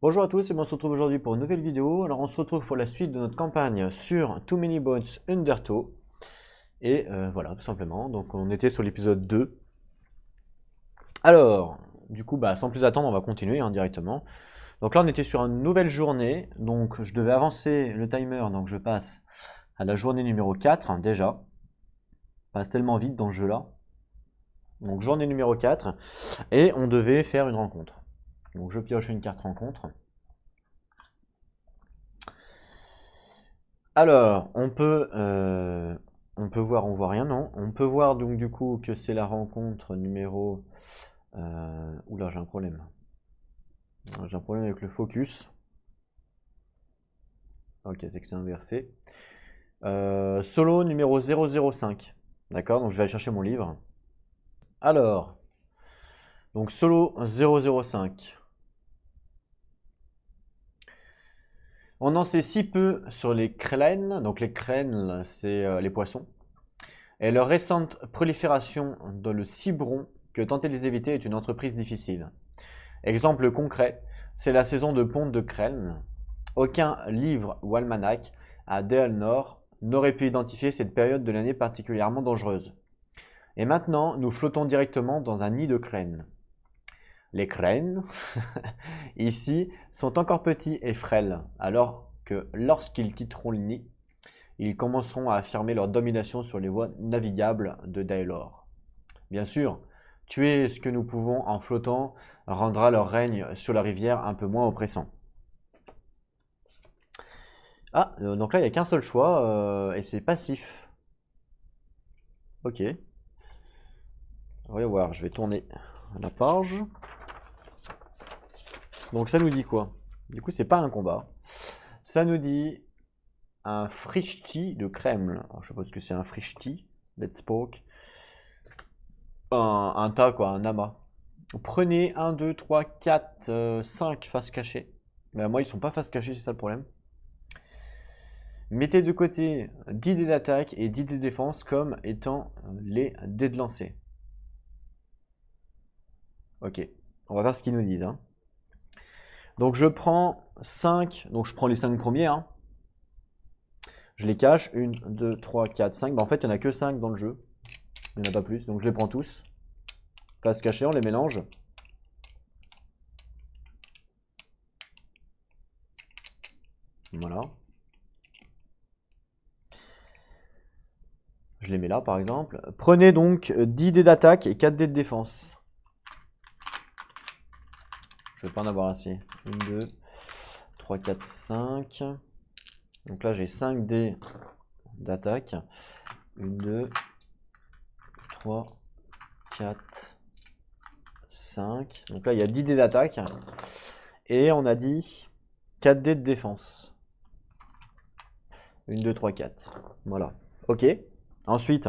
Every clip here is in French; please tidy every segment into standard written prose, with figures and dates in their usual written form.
Bonjour à tous et on se retrouve aujourd'hui pour une nouvelle vidéo. Alors on se retrouve pour la suite de notre campagne sur Too Many Bones Undertow. Et voilà, tout simplement. Donc on était sur l'épisode 2. Alors, du coup, sans plus attendre, on va continuer directement. Donc là on était sur une nouvelle journée. Donc je devais avancer le timer, donc je passe à la journée numéro 4 déjà. Ça passe tellement vite dans le jeu là. Donc journée numéro 4. Et on devait faire une rencontre. Donc je pioche une carte rencontre. Alors, on peut voir, on voit rien, non? On peut voir donc du coup que c'est la rencontre numéro. Oula, j'ai un problème. J'ai un problème avec le focus. Ok, c'est que c'est inversé. Solo numéro 005. D'accord, donc je vais aller chercher mon livre. Alors, donc solo 005. On en sait si peu sur les crênes. Donc les crênes, c'est les poissons. Et leur récente prolifération dans le ciberon que tenter de les éviter est une entreprise difficile. Exemple concret, c'est la saison de ponte de crênes. Aucun livre ou almanach à Dale Nord n'aurait pu identifier cette période de l'année particulièrement dangereuse. Et maintenant, nous flottons directement dans un nid de crênes. Les crênes, ici, sont encore petits et frêles, alors que lorsqu'ils quitteront le nid, ils commenceront à affirmer leur domination sur les voies navigables de Daelor. Bien sûr, tuer ce que nous pouvons en flottant rendra leur règne sur la rivière un peu moins oppressant. Ah, donc là il n'y a qu'un seul choix et c'est passif. Ok. Voyons voir, je vais tourner la page. Donc ça nous dit quoi? Du coup, c'est pas un combat. Ça nous dit un frichti de Kreml. Alors, je suppose que c'est un frichti. Let's poke. Un tas, quoi, un amas. Prenez 1, 2, 3, 4, 5 faces cachées. Mais moi, ils sont pas face cachées, c'est ça le problème. Mettez de côté 10 dés d'attaque et 10 dés de défense comme étant les dés de lancer. Ok, on va voir ce qu'ils nous disent. Donc je prends 5, donc je prends les 5 premiers. Je les cache, 1, 2, 3, 4, 5. En fait, il n'y en a que 5 dans le jeu. Il n'y en a pas plus, donc je les prends tous. Face cachée, on les mélange. Voilà. Je les mets là, par exemple. Prenez donc 10 dés d'attaque et 4 dés de défense. Je vais pas en avoir assez. 1, 2, 3, 4, 5. Donc là, j'ai 5 dés d'attaque. 1, 2, 3, 4, 5. Donc là, il y a 10 dés d'attaque. Et on a dit 4 dés de défense. 1, 2, 3, 4. Voilà. Ok. Ensuite,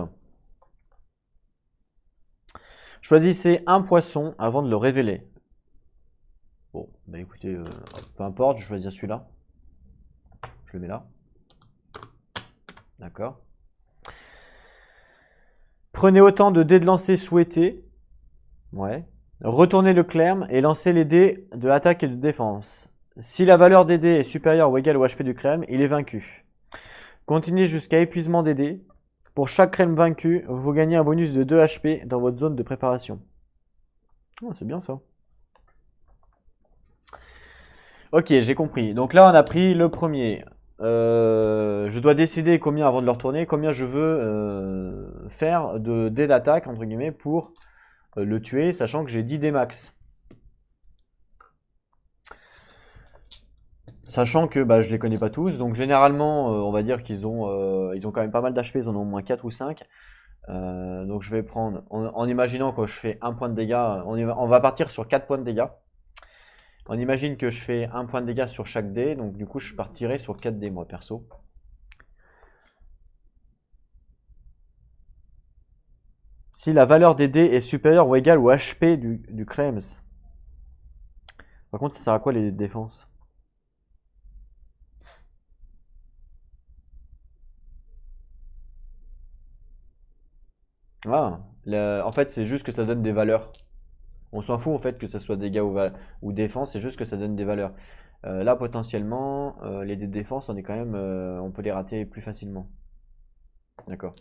choisissez un poisson avant de le révéler. Bon, bah écoutez, peu importe, je vais choisir celui-là. Je le mets là. D'accord. Prenez autant de dés de lancer souhaités. Ouais. Retournez le clerm et lancez les dés de attaque et de défense. Si la valeur des dés est supérieure ou égale au HP du crème, il est vaincu. Continuez jusqu'à épuisement des dés. Pour chaque crème vaincu, vous gagnez un bonus de 2 HP dans votre zone de préparation. Oh, c'est bien ça. Ok, j'ai compris. Donc là, on a pris le premier. Je dois décider combien avant de le retourner, combien je veux faire de dés d'attaque, entre guillemets, pour le tuer, sachant que j'ai 10 dés max. Sachant que je les connais pas tous, donc généralement, on va dire ils ont quand même pas mal d'HP, ils en ont au moins 4 ou 5. Donc je vais prendre, en imaginant que je fais un point de dégâts, on va partir sur 4 points de dégâts. On imagine que je fais un point de dégâts sur chaque dé, donc du coup je partirai sur 4 dés moi perso. Si la valeur des dés est supérieure ou égale au HP du Krems. Par contre, ça sert à quoi les défenses? Ah, en fait c'est juste que ça donne des valeurs. On s'en fout en fait que ça soit dégâts ou défense, c'est juste que ça donne des valeurs. Là, potentiellement, les dés de défense, on est quand même, on peut les rater plus facilement. D'accord.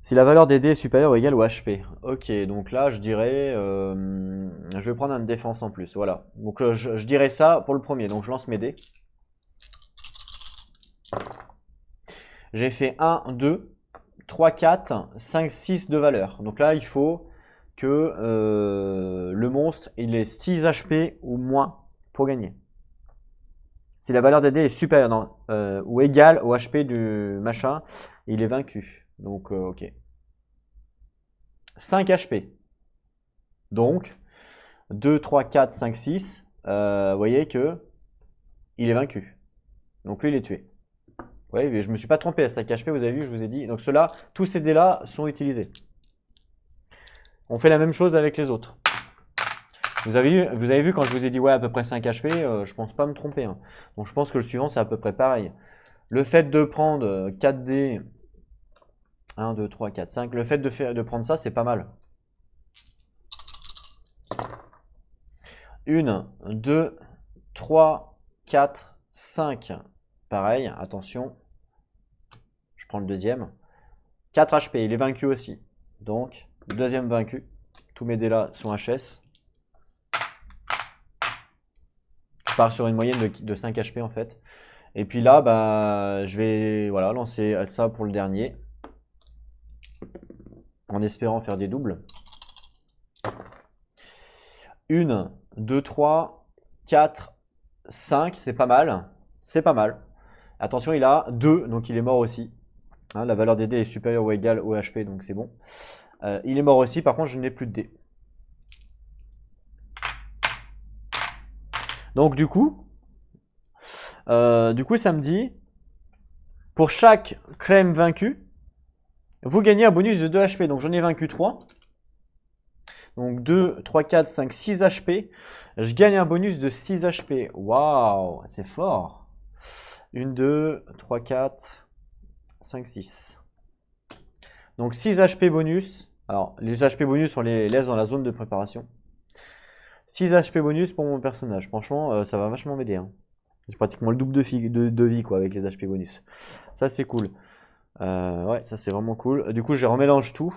Si la valeur des dés est supérieure ou égale au HP. Ok, donc là, je dirais, je vais prendre une défense en plus. Voilà. Donc je dirais ça pour le premier. Donc je lance mes dés. J'ai fait 1, 2, 3, 4, 5, 6 de valeur. Donc là, il faut que le monstre il ait 6 HP ou moins pour gagner. Si la valeur des dés est supérieure ou égale au HP du machin, il est vaincu. Donc, ok. 5 HP. Donc, 2, 3, 4, 5, 6. Vous voyez que il est vaincu. Donc lui, il est tué. Oui, mais je me suis pas trompé à 5 HP, vous avez vu, je vous ai dit. Donc ceux-là, tous ces dés-là sont utilisés. On fait la même chose avec les autres. Vous avez vu quand je vous ai dit ouais à peu près 5 HP, je pense pas me tromper. Hein. Donc je pense que le suivant c'est à peu près pareil. Le fait de prendre 4 dés, 1, 2, 3, 4, 5, le fait de prendre ça c'est pas mal. 1, 2, 3, 4, 5. Pareil, attention. Je prends le deuxième. 4 HP, il est vaincu aussi. Donc, le deuxième vaincu. Tous mes dés là sont HS. Je pars sur une moyenne de 5 HP en fait. Et puis là, bah, je vais voilà, lancer ça pour le dernier. En espérant faire des doubles. 1, 2, 3, 4, 5. C'est pas mal. C'est pas mal. Attention, il a 2, donc il est mort aussi. Hein, la valeur des dés est supérieure ou égale au HP, donc c'est bon. Il est mort aussi, par contre, je n'ai plus de dés. Donc du coup, ça me dit, pour chaque crème vaincue, vous gagnez un bonus de 2 HP. Donc j'en ai vaincu 3. Donc 2, 3, 4, 5, 6 HP. Je gagne un bonus de 6 HP. Waouh, c'est fort. 1, 2, 3, 4, 5, 6. Donc 6 HP bonus. Alors les HP bonus, on les laisse dans la zone de préparation. 6 HP bonus pour mon personnage. Franchement, ça va vachement m'aider. Hein. C'est pratiquement le double de vie quoi, avec les HP bonus. Ça, c'est cool. Ouais, ça, c'est vraiment cool. Du coup, je remélange tout.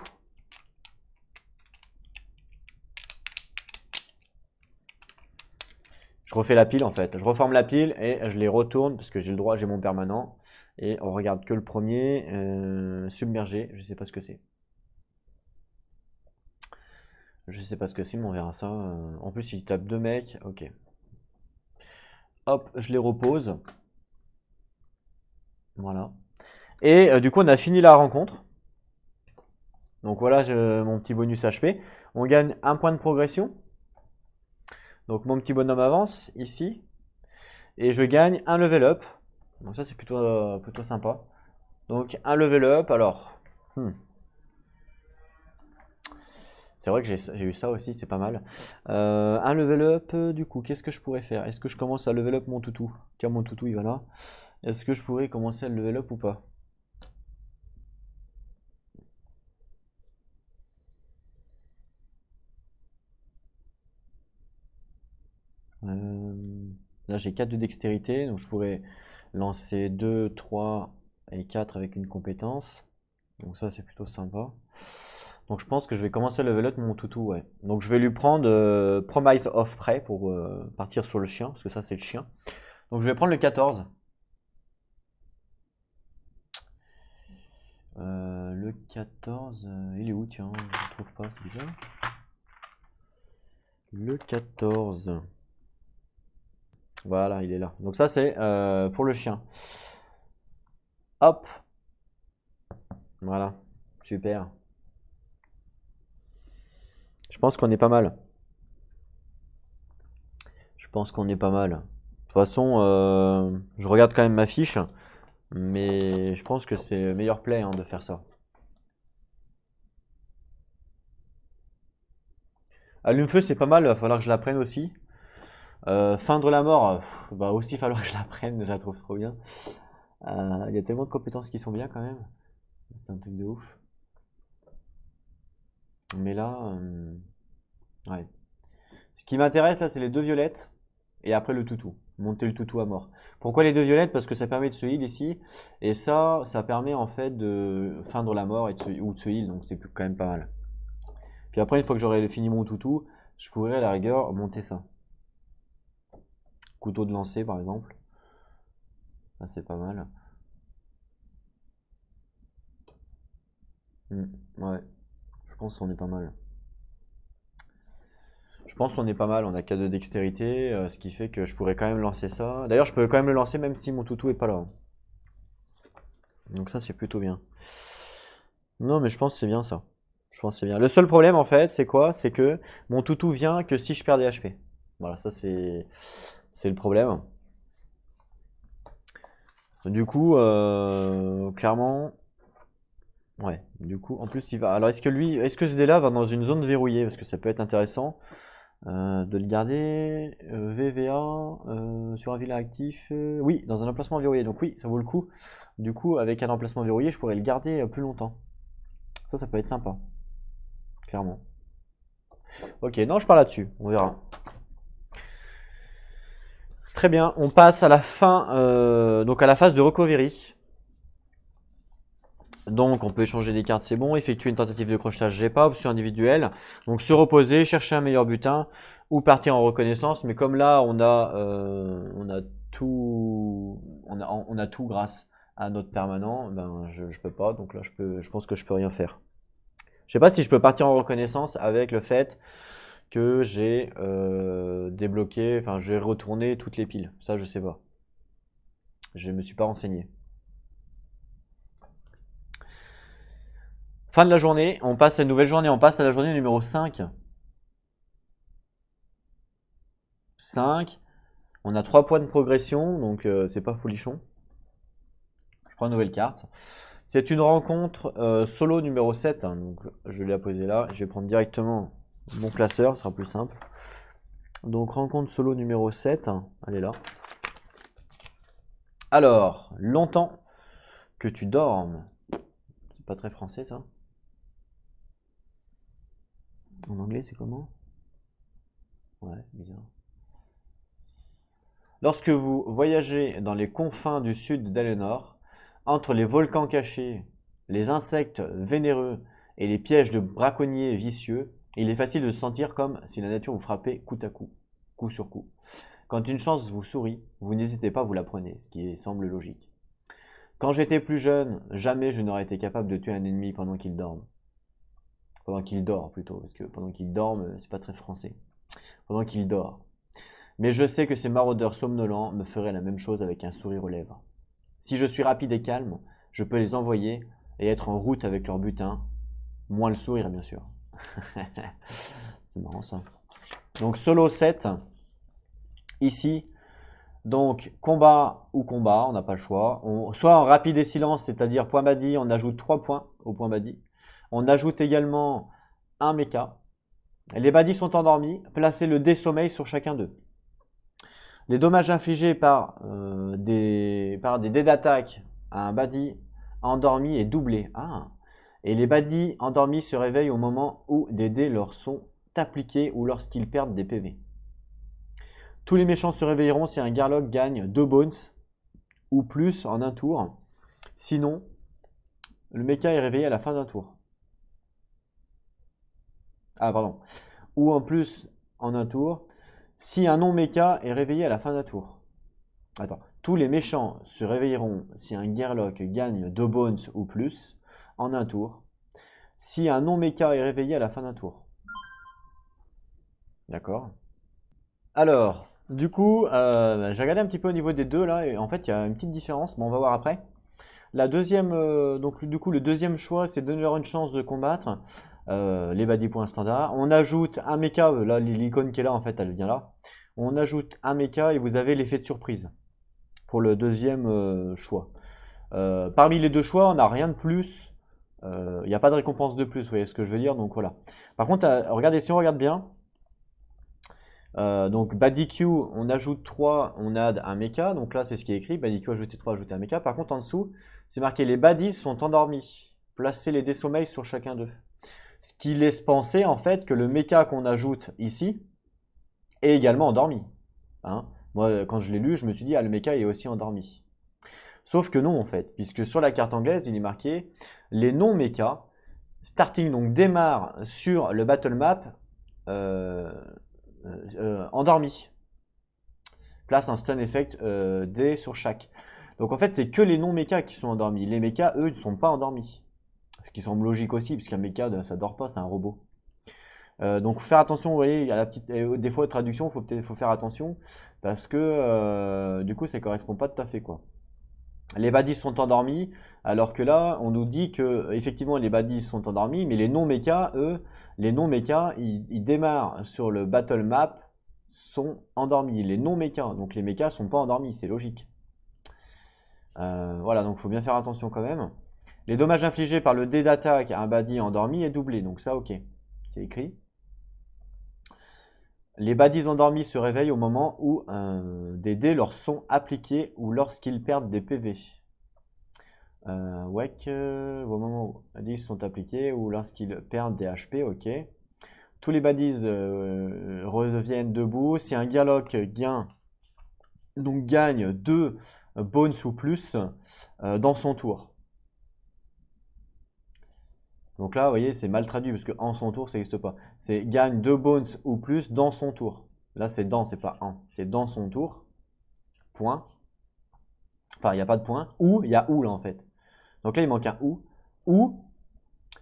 Je refais la pile en fait. Je reforme la pile et je les retourne parce que j'ai le droit, j'ai mon permanent. Et on regarde que le premier. Submergé, je sais pas ce que c'est. Je sais pas ce que c'est, mais on verra ça. En plus, il tape 2 mecs. Ok. Hop, je les repose. Voilà. Et du coup, on a fini la rencontre. Donc voilà mon petit bonus HP. On gagne un point de progression. Donc mon petit bonhomme avance ici. Et je gagne un level up. Donc ça, c'est plutôt sympa. Donc un level up. Alors, c'est vrai que j'ai eu ça aussi, c'est pas mal. Un level up, du coup, qu'est-ce que je pourrais faire? Est-ce que je commence à level up mon toutou? Tiens, mon toutou, il va là. Est-ce que je pourrais commencer à level up ou pas? Là, j'ai 4 de dextérité, donc je pourrais lancer 2, 3 et 4 avec une compétence. Donc ça, c'est plutôt sympa. Donc je pense que je vais commencer à level up mon toutou, ouais. Donc je vais lui prendre Promise of Prey pour partir sur le chien, parce que ça, c'est le chien. Donc je vais prendre le 14. Le 14, il est où, tiens? Je ne trouve pas, c'est bizarre. Le 14. Voilà, il est là. Donc ça, c'est pour le chien. Hop. Voilà. Super. Je pense qu'on est pas mal. Je pense qu'on est pas mal. De toute façon, je regarde quand même ma fiche. Mais je pense que c'est le meilleur play hein, de faire ça. Allume-feu, c'est pas mal. Il va falloir que je la prenne aussi. Feindre la mort, va aussi falloir que je la prenne. Je la trouve trop bien. Il y a tellement de compétences qui sont bien quand même. C'est un truc de ouf. Mais là, ouais. Ce qui m'intéresse là, c'est les deux violettes et après le toutou. Monter le toutou à mort. Pourquoi les deux violettes? Parce que ça permet de se heal ici. Et ça permet en fait de feindre la mort ou de se heal. Donc c'est quand même pas mal. Puis après, une fois que j'aurai fini mon toutou, je pourrais à la rigueur monter ça. Couteau de lancer par exemple. Ça c'est pas mal. Ouais, je pense qu'on est pas mal. Je pense qu'on est pas mal, on a qu'à de dextérité, ce qui fait que je pourrais quand même lancer ça. D'ailleurs, je peux quand même le lancer même si mon toutou est pas là, hein. Donc ça, c'est plutôt bien. Non, mais je pense que c'est bien ça. Je pense que c'est bien. Le seul problème, en fait, c'est quoi? C'est que mon toutou vient que si je perds des HP. Voilà, ça c'est le problème. Du coup, clairement, ouais. Du coup, en plus, il va. Alors, est-ce que ce dé-là va dans une zone verrouillée? Parce que ça peut être intéressant. De le garder. VVA sur un vilain actif. Oui, dans un emplacement verrouillé. Donc oui, ça vaut le coup. Du coup, avec un emplacement verrouillé, je pourrais le garder plus longtemps. Ça peut être sympa. Clairement. Ok, non, je pars là-dessus. On verra. Très bien, on passe à la fin, donc à la phase de recovery. Donc on peut échanger des cartes, c'est bon. Effectuer une tentative de crochetage, j'ai pas. Option individuelle. Donc se reposer, chercher un meilleur butin ou partir en reconnaissance. Mais comme là on a tout, on a tout grâce à notre permanent, ben je peux pas. Donc là je pense que je peux rien faire. Je sais pas si je peux partir en reconnaissance avec le fait que j'ai débloqué, enfin j'ai retourné toutes les piles. Ça je sais pas. Je me suis pas renseigné. Fin de la journée, on passe à une nouvelle journée, on passe à la journée numéro 5. 5. On a 3 points de progression, donc c'est pas folichon. Je prends une nouvelle carte. C'est une rencontre solo numéro 7, hein, donc je l'ai posé là. Je vais prendre directement mon classeur, ce sera plus simple. Donc rencontre solo numéro 7, elle est là. Alors, longtemps que tu dormes. C'est pas très français ça. En anglais c'est comment? Ouais, bizarre. Lorsque vous voyagez dans les confins du sud d'Alénor, entre les volcans cachés, les insectes vénéreux et les pièges de braconniers vicieux, il est facile de se sentir comme si la nature vous frappait coup à coup, coup sur coup. Quand une chance vous sourit, vous n'hésitez pas, vous la prenez, ce qui semble logique. Quand j'étais plus jeune, jamais je n'aurais été capable de tuer un ennemi pendant qu'il dorme. Pendant qu'il dort plutôt, parce que pendant qu'il dorme, c'est pas très français. Pendant qu'il dort. Mais je sais que ces maraudeurs somnolents me feraient la même chose avec un sourire aux lèvres. Si je suis rapide et calme, je peux les envoyer et être en route avec leur butin. Moins le sourire, bien sûr. C'est marrant ça. Donc solo 7. Ici, donc combat ou combat, on n'a pas le choix. Soit en rapide et silence, c'est-à-dire point badi, on ajoute 3 points au point badi. On ajoute également un mecha. Les badis sont endormis, placez le dé sommeil sur chacun d'eux. Les dommages infligés par des dés d'attaque à un badi endormi est doublé. Ah. Et les badis endormis se réveillent au moment où des dés leur sont appliqués ou lorsqu'ils perdent des PV. Tous les méchants se réveilleront si un Garlock gagne 2 bones ou plus en un tour. Sinon, le mecha est réveillé à la fin d'un tour. Ah, pardon. Ou en plus en un tour. Si un non-mecha est réveillé à la fin d'un tour. Attends. Tous les méchants se réveilleront si un Garlock gagne 2 bones ou plus en un tour. Si un non-mecha est réveillé à la fin d'un tour. D'accord. Alors, du coup, j'ai regardé un petit peu au niveau des deux là, et en fait, il y a une petite différence, mais on va voir après. La deuxième, donc du coup, le deuxième choix, c'est de donner leur une chance de combattre les baddies points standard. On ajoute un mecha, là, l'icône qui est là, en fait, elle vient là. On ajoute un mecha et vous avez l'effet de surprise pour le deuxième choix. Parmi les deux choix, on n'a rien de plus. Il n'y a pas de récompense de plus, vous voyez ce que je veux dire, donc voilà. Par contre, regardez, si on regarde bien, donc BaddyQ, on ajoute 3, on add un mecha. Donc là, c'est ce qui est écrit. BaddyQ ajouter 3, ajouter un mecha. Par contre, en dessous, c'est marqué les baddies sont endormis. Placez les dés sommeil sur chacun d'eux. Ce qui laisse penser en fait que le méca qu'on ajoute ici est également endormi. Hein. Moi, quand je l'ai lu, je me suis dit, ah, le méca est aussi endormi. Sauf que non, en fait, puisque sur la carte anglaise, il est marqué les non-méca, starting donc démarre sur le battle map endormi. Place un stun effect D sur chaque. Donc en fait, c'est que les non-méca qui sont endormis. Les méca, eux, ne sont pas endormis. Ce qui semble logique aussi, puisqu'un méca, ça dort pas, c'est un robot. Donc faire attention, vous voyez, à la petite, des fois, traduction, faut faire attention, parce que du coup, ça correspond pas tout à fait, quoi. Les baddies sont endormis, alors que là, on nous dit que effectivement les baddies sont endormis, mais les non-méca, eux, les non-méca, ils démarrent sur le battle map, sont endormis. Les non-méca, donc les méca sont pas endormis, c'est logique. Voilà, donc il faut bien faire attention quand même. Les dommages infligés par le dé d'attaque à un baddie endormi est doublé, donc ça, ok, c'est écrit. Les baddies endormis se réveillent au moment où des dés leur sont appliqués ou lorsqu'ils perdent des PV. Au moment où les baddies sont appliqués ou lorsqu'ils perdent des HP, ok. Tous les baddies redeviennent debout. Si un Gearlock gagne 2 bones ou plus dans son tour. Donc là, vous voyez, c'est mal traduit parce que en son tour, ça n'existe pas. C'est gagne 2 bones ou plus dans son tour. Là, c'est dans, c'est pas en. C'est dans son tour. Point. Enfin, il n'y a pas de point. Ou, il y a ou là en fait. Donc là, il manque un ou. Ou,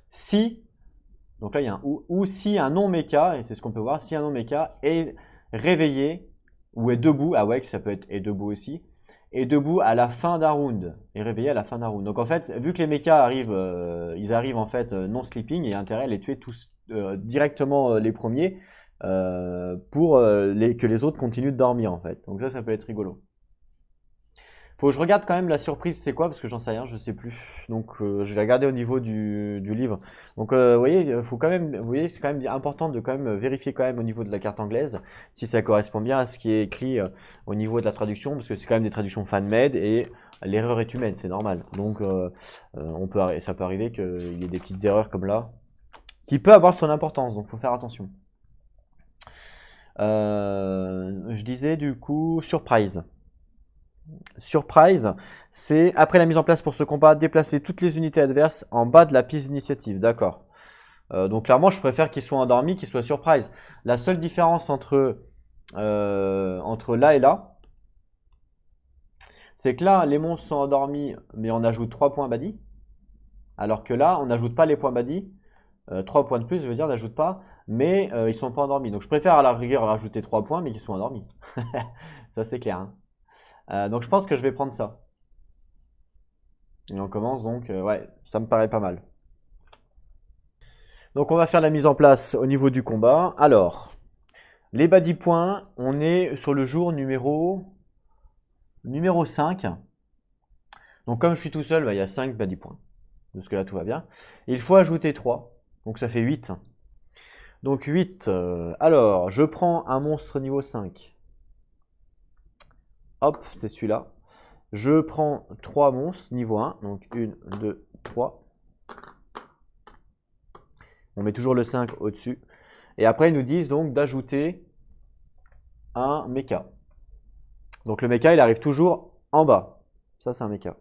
si. Donc là, il y a un ou. Ou si un non-méca, et c'est ce qu'on peut voir, si un non-méca est réveillé ou est debout. Ah ouais, ça peut être est debout aussi. Est debout à la fin d'un round, est réveillé à la fin d'un round. Donc en fait, vu que les mechas arrivent, ils arrivent en fait non sleeping, il y a intérêt à les tuer tous directement les premiers pour que les autres continuent de dormir en fait. Donc là, ça peut être rigolo. Faut que je regarde quand même la surprise, c'est quoi, parce que j'en sais rien, je sais plus. Donc je vais regarder au niveau du livre. Donc vous voyez, faut quand même, vous voyez, c'est quand même important de quand même vérifier quand même au niveau de la carte anglaise si ça correspond bien à ce qui est écrit au niveau de la traduction, parce que c'est quand même des traductions fan-made et l'erreur est humaine, c'est normal. Donc ça peut arriver qu'il y ait des petites erreurs comme là, qui peut avoir son importance, donc faut faire attention. Je disais du coup surprise. Surprise, c'est après la mise en place pour ce combat, déplacer toutes les unités adverses en bas de la piste d'initiative. D'accord. Donc clairement, je préfère qu'ils soient endormis, qu'ils soient surprise. La seule différence entre là et là, c'est que là, les monstres sont endormis, mais on ajoute 3 points badi. Alors que là, on n'ajoute pas les points badi. 3 points de plus, je veux dire, on n'ajoute pas, mais ils sont pas endormis. Donc je préfère à la rigueur rajouter 3 points, mais qu'ils soient endormis. Ça, c'est clair. Hein. Donc je pense que je vais prendre ça. Et on commence donc, ouais, ça me paraît pas mal. Donc on va faire la mise en place au niveau du combat. Alors, les body points, on est sur le jour numéro 5. Donc comme je suis tout seul, il y a 5 body points. Parce que là tout va bien. Il faut ajouter 3, donc ça fait 8. Donc 8, alors je prends un monstre niveau 5. Hop, c'est celui-là. Je prends 3 monstres niveau 1, donc 1, 2, 3. On met toujours le 5 au-dessus. Et après, ils nous disent donc d'ajouter un mecha. Donc le mecha, il arrive toujours en bas. Ça, c'est un mecha.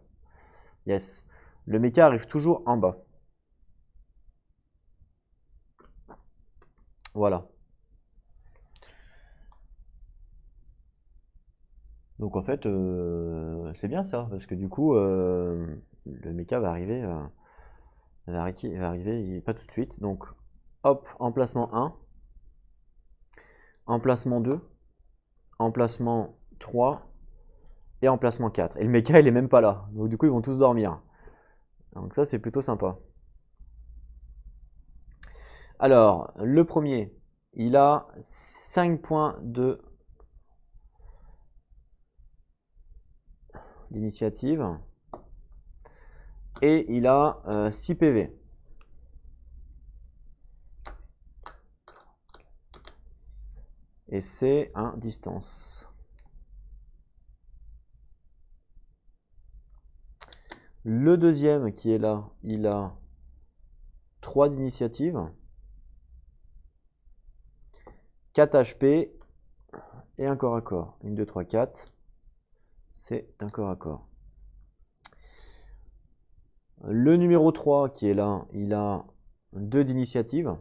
Yes. Le mecha arrive toujours en bas. Voilà. Donc en fait, c'est bien ça, parce que du coup, le mecha va arriver, pas tout de suite. Donc hop, emplacement 1, emplacement 2, emplacement 3 et emplacement 4. Et le mecha, il est même pas là. Donc du coup, ils vont tous dormir. Donc ça, c'est plutôt sympa. Alors, le premier, il a 5 points d'initiative et il a 6 PV. Et c'est un distance. Le deuxième qui est là, il a 3 d'initiative. 4 HP et un corps à corps. 1, 2, 3, 4. C'est un corps à corps. Le numéro 3 qui est là, il a 2 d'initiative.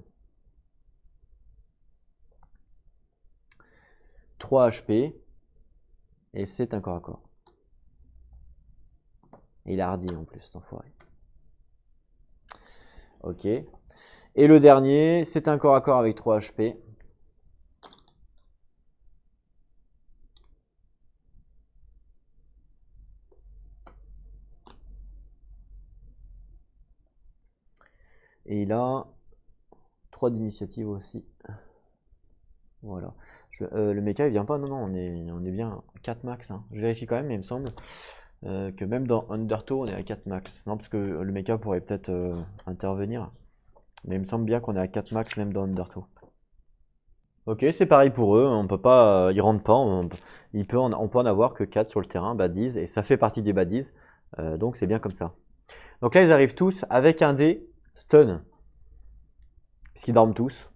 3 HP. Et c'est un corps à corps. Et il a hardi en plus, cet enfoiré. Ok. Et le dernier, c'est un corps à corps avec 3 HP. Et il a 3 d'initiative aussi. Voilà. Le mecha il vient pas, non, non, on est bien 4 max. Hein. Je vérifie quand même, mais il me semble que même dans Undertow, on est à 4 max. Non, parce que le mecha pourrait peut-être intervenir. Mais il me semble bien qu'on est à 4 max même dans Undertow. Ok, c'est pareil pour eux, on peut pas, ils rentrent pas, on peut en avoir que 4 sur le terrain, baddies, et ça fait partie des baddies, donc c'est bien comme ça. Donc là, ils arrivent tous avec un dé stun, puisqu'ils dorment tous.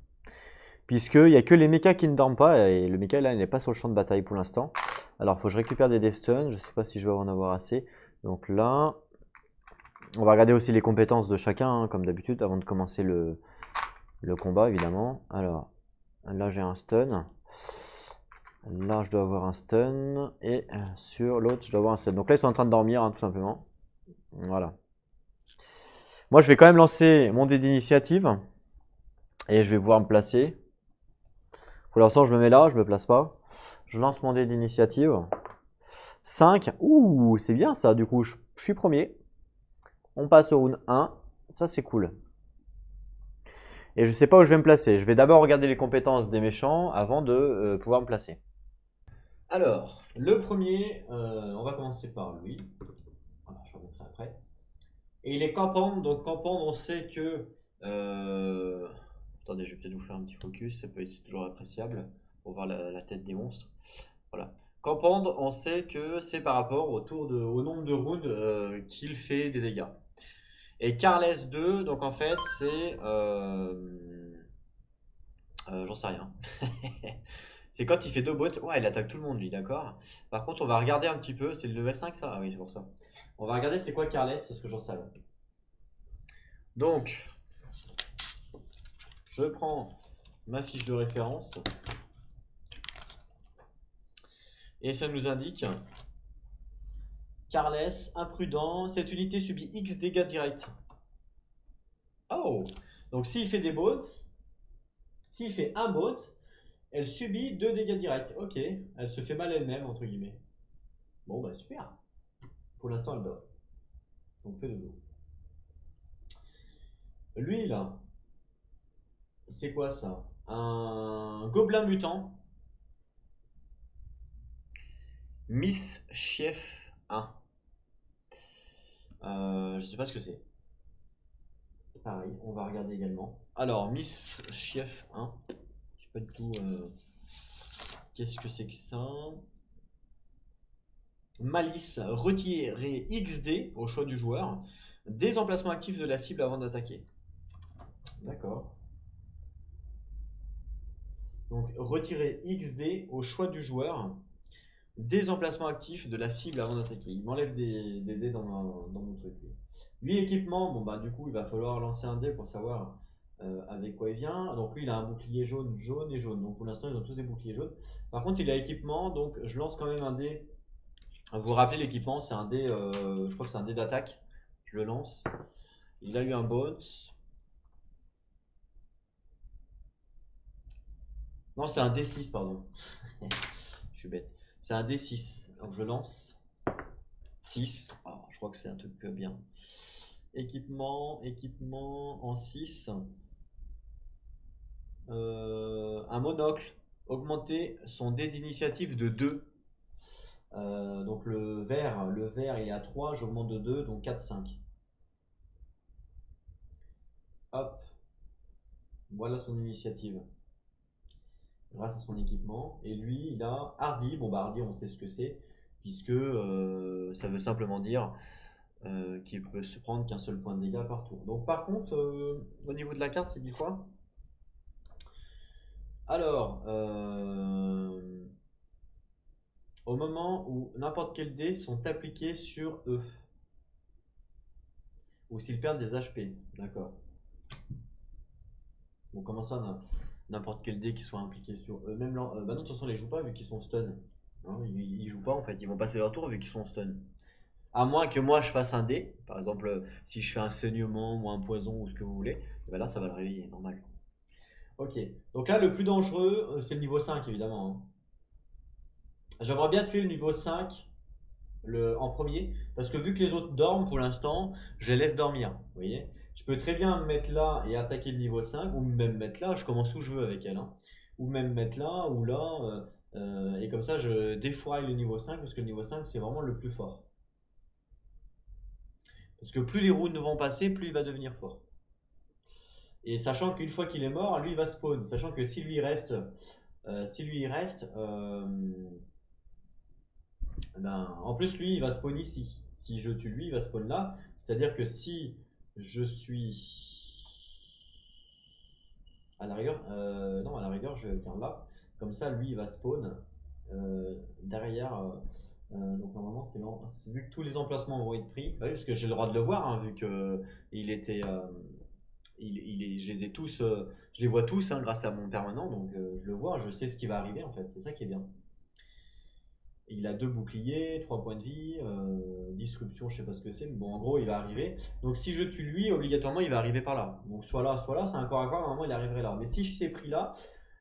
Puisqu'il n'y a que les mechas qui ne dorment pas, et le mecha là, il n'est pas sur le champ de bataille pour l'instant. Alors, il faut que je récupère des dés stun, je ne sais pas si je vais en avoir assez. Donc là, on va regarder aussi les compétences de chacun, hein, comme d'habitude, avant de commencer le combat, évidemment. Alors, là, j'ai un stun. Là, je dois avoir un stun. Et sur l'autre, je dois avoir un stun. Donc là, ils sont en train de dormir, hein, tout simplement. Voilà. Moi, je vais quand même lancer mon dé d'initiative. Et je vais pouvoir me placer. Pour l'instant, je me mets là, je me place pas. Je lance mon dé d'initiative. 5. Ouh, c'est bien ça, du coup. Je suis premier. On passe au round 1. Ça, c'est cool. Et je sais pas où je vais me placer. Je vais d'abord regarder les compétences des méchants avant de pouvoir me placer. Alors, le premier, on va commencer par lui. Voilà, je remettrai après. Et il est campant, donc campant, on sait que... Attendez, je vais peut-être vous faire un petit focus, ça peut être toujours appréciable pour voir la tête des monstres. Voilà. Campand, on sait que c'est par rapport au nombre de rounds qu'il fait des dégâts. Et Carless 2, donc en fait, c'est... j'en sais rien. C'est quand il fait 2 bots. Ouais, il attaque tout le monde, lui, d'accord. Par contre, on va regarder un petit peu. C'est le level 5, ça? Ah oui, c'est pour ça. On va regarder c'est quoi Carless, parce que j'en sais rien. Donc, je prends ma fiche de référence. Et ça nous indique Carless, imprudent. Cette unité subit X dégâts directs. Oh! Donc, s'il fait des bots, s'il fait un bot, elle subit 2 dégâts directs. Ok, elle se fait mal elle-même, entre guillemets. Bon, bah super. Pour l'instant, elle dort. Donc, fait de dos. Lui, là, c'est quoi ça? Un gobelin mutant. Miss Chef 1. Je sais pas ce que c'est. Pareil, on va regarder également. Alors, Miss Chef 1. Je sais pas du tout. Qu'est-ce que c'est que ça? Malice, retirer XD au choix du joueur. Des emplacements actifs de la cible avant d'attaquer. D'accord. Donc, retirer XD au choix du joueur. Des emplacements actifs de la cible avant d'attaquer. Il m'enlève des dés dans mon truc. Lui, équipement, bon bah du coup, il va falloir lancer un dé pour savoir avec quoi il vient. Donc lui, il a un bouclier jaune, jaune et jaune. Donc pour l'instant, ils ont tous des boucliers jaunes. Par contre, il a équipement, donc je lance quand même un dé. Vous vous rappelez l'équipement, c'est un dé, je crois que c'est un dé d'attaque. Je le lance. Il a eu un bounce. Non, c'est un D6, pardon. Je suis bête. C'est un D6. Donc je lance. 6. Ah, je crois que c'est un truc bien. Équipement en 6. Un monocle. Augmenter son dé d'initiative de 2. Donc le vert il est à 3. J'augmente de 2, donc 4, 5. Hop. Voilà son initiative. Grâce à son équipement. Et lui, il a Hardy. Bon, bah Hardy, on sait ce que c'est. Puisque ça veut simplement dire qu'il peut se prendre qu'un seul point de dégâts par tour. Donc par contre, au niveau de la carte, c'est dit quoi? Alors, au moment où n'importe quel dé sont appliqués sur eux, ou s'ils perdent des HP, d'accord. Bon, comment ça, n'importe quel dé qui soit impliqué sur eux, même là, bah non, de toute façon, ils jouent pas vu qu'ils sont stun. Hein, ils jouent pas en fait, ils vont passer leur tour vu qu'ils sont stun. À moins que moi je fasse un dé, par exemple, si je fais un saignement ou un poison ou ce que vous voulez, et ben là ça va le réveiller, normal. Ok, donc là le plus dangereux, c'est le niveau 5 évidemment. Hein. J'aimerais bien tuer le niveau 5 en premier, parce que vu que les autres dorment pour l'instant, je les laisse dormir. Vous voyez, je peux très bien me mettre là et attaquer le niveau 5, ou même mettre là, je commence où je veux avec elle. Hein. Ou même mettre là ou là, et comme ça je défouraille le niveau 5, parce que le niveau 5 c'est vraiment le plus fort. Parce que plus les rounds vont passer, plus il va devenir fort. Et sachant qu'une fois qu'il est mort, lui il va spawn. Sachant que si lui il reste, ben, en plus lui il va spawn ici. Si je tue lui, il va spawn là. C'est-à-dire que si je suis à la rigueur, non à la rigueur je vais venir là. Comme ça lui il va spawn derrière. Donc normalement vu que tous les emplacements vont être pris, bah oui, parce que j'ai le droit de le voir hein, vu que il était je les ai tous, je les vois tous hein, grâce à mon permanent, donc je le vois, je sais ce qui va arriver en fait, c'est ça qui est bien. Il a 2 boucliers, 3 points de vie, disruption, je sais pas ce que c'est, mais bon en gros il va arriver. Donc si je tue lui, obligatoirement il va arriver par là. Donc soit là, c'est un corps à corps, normalement il arriverait là. Mais si je sais pris là,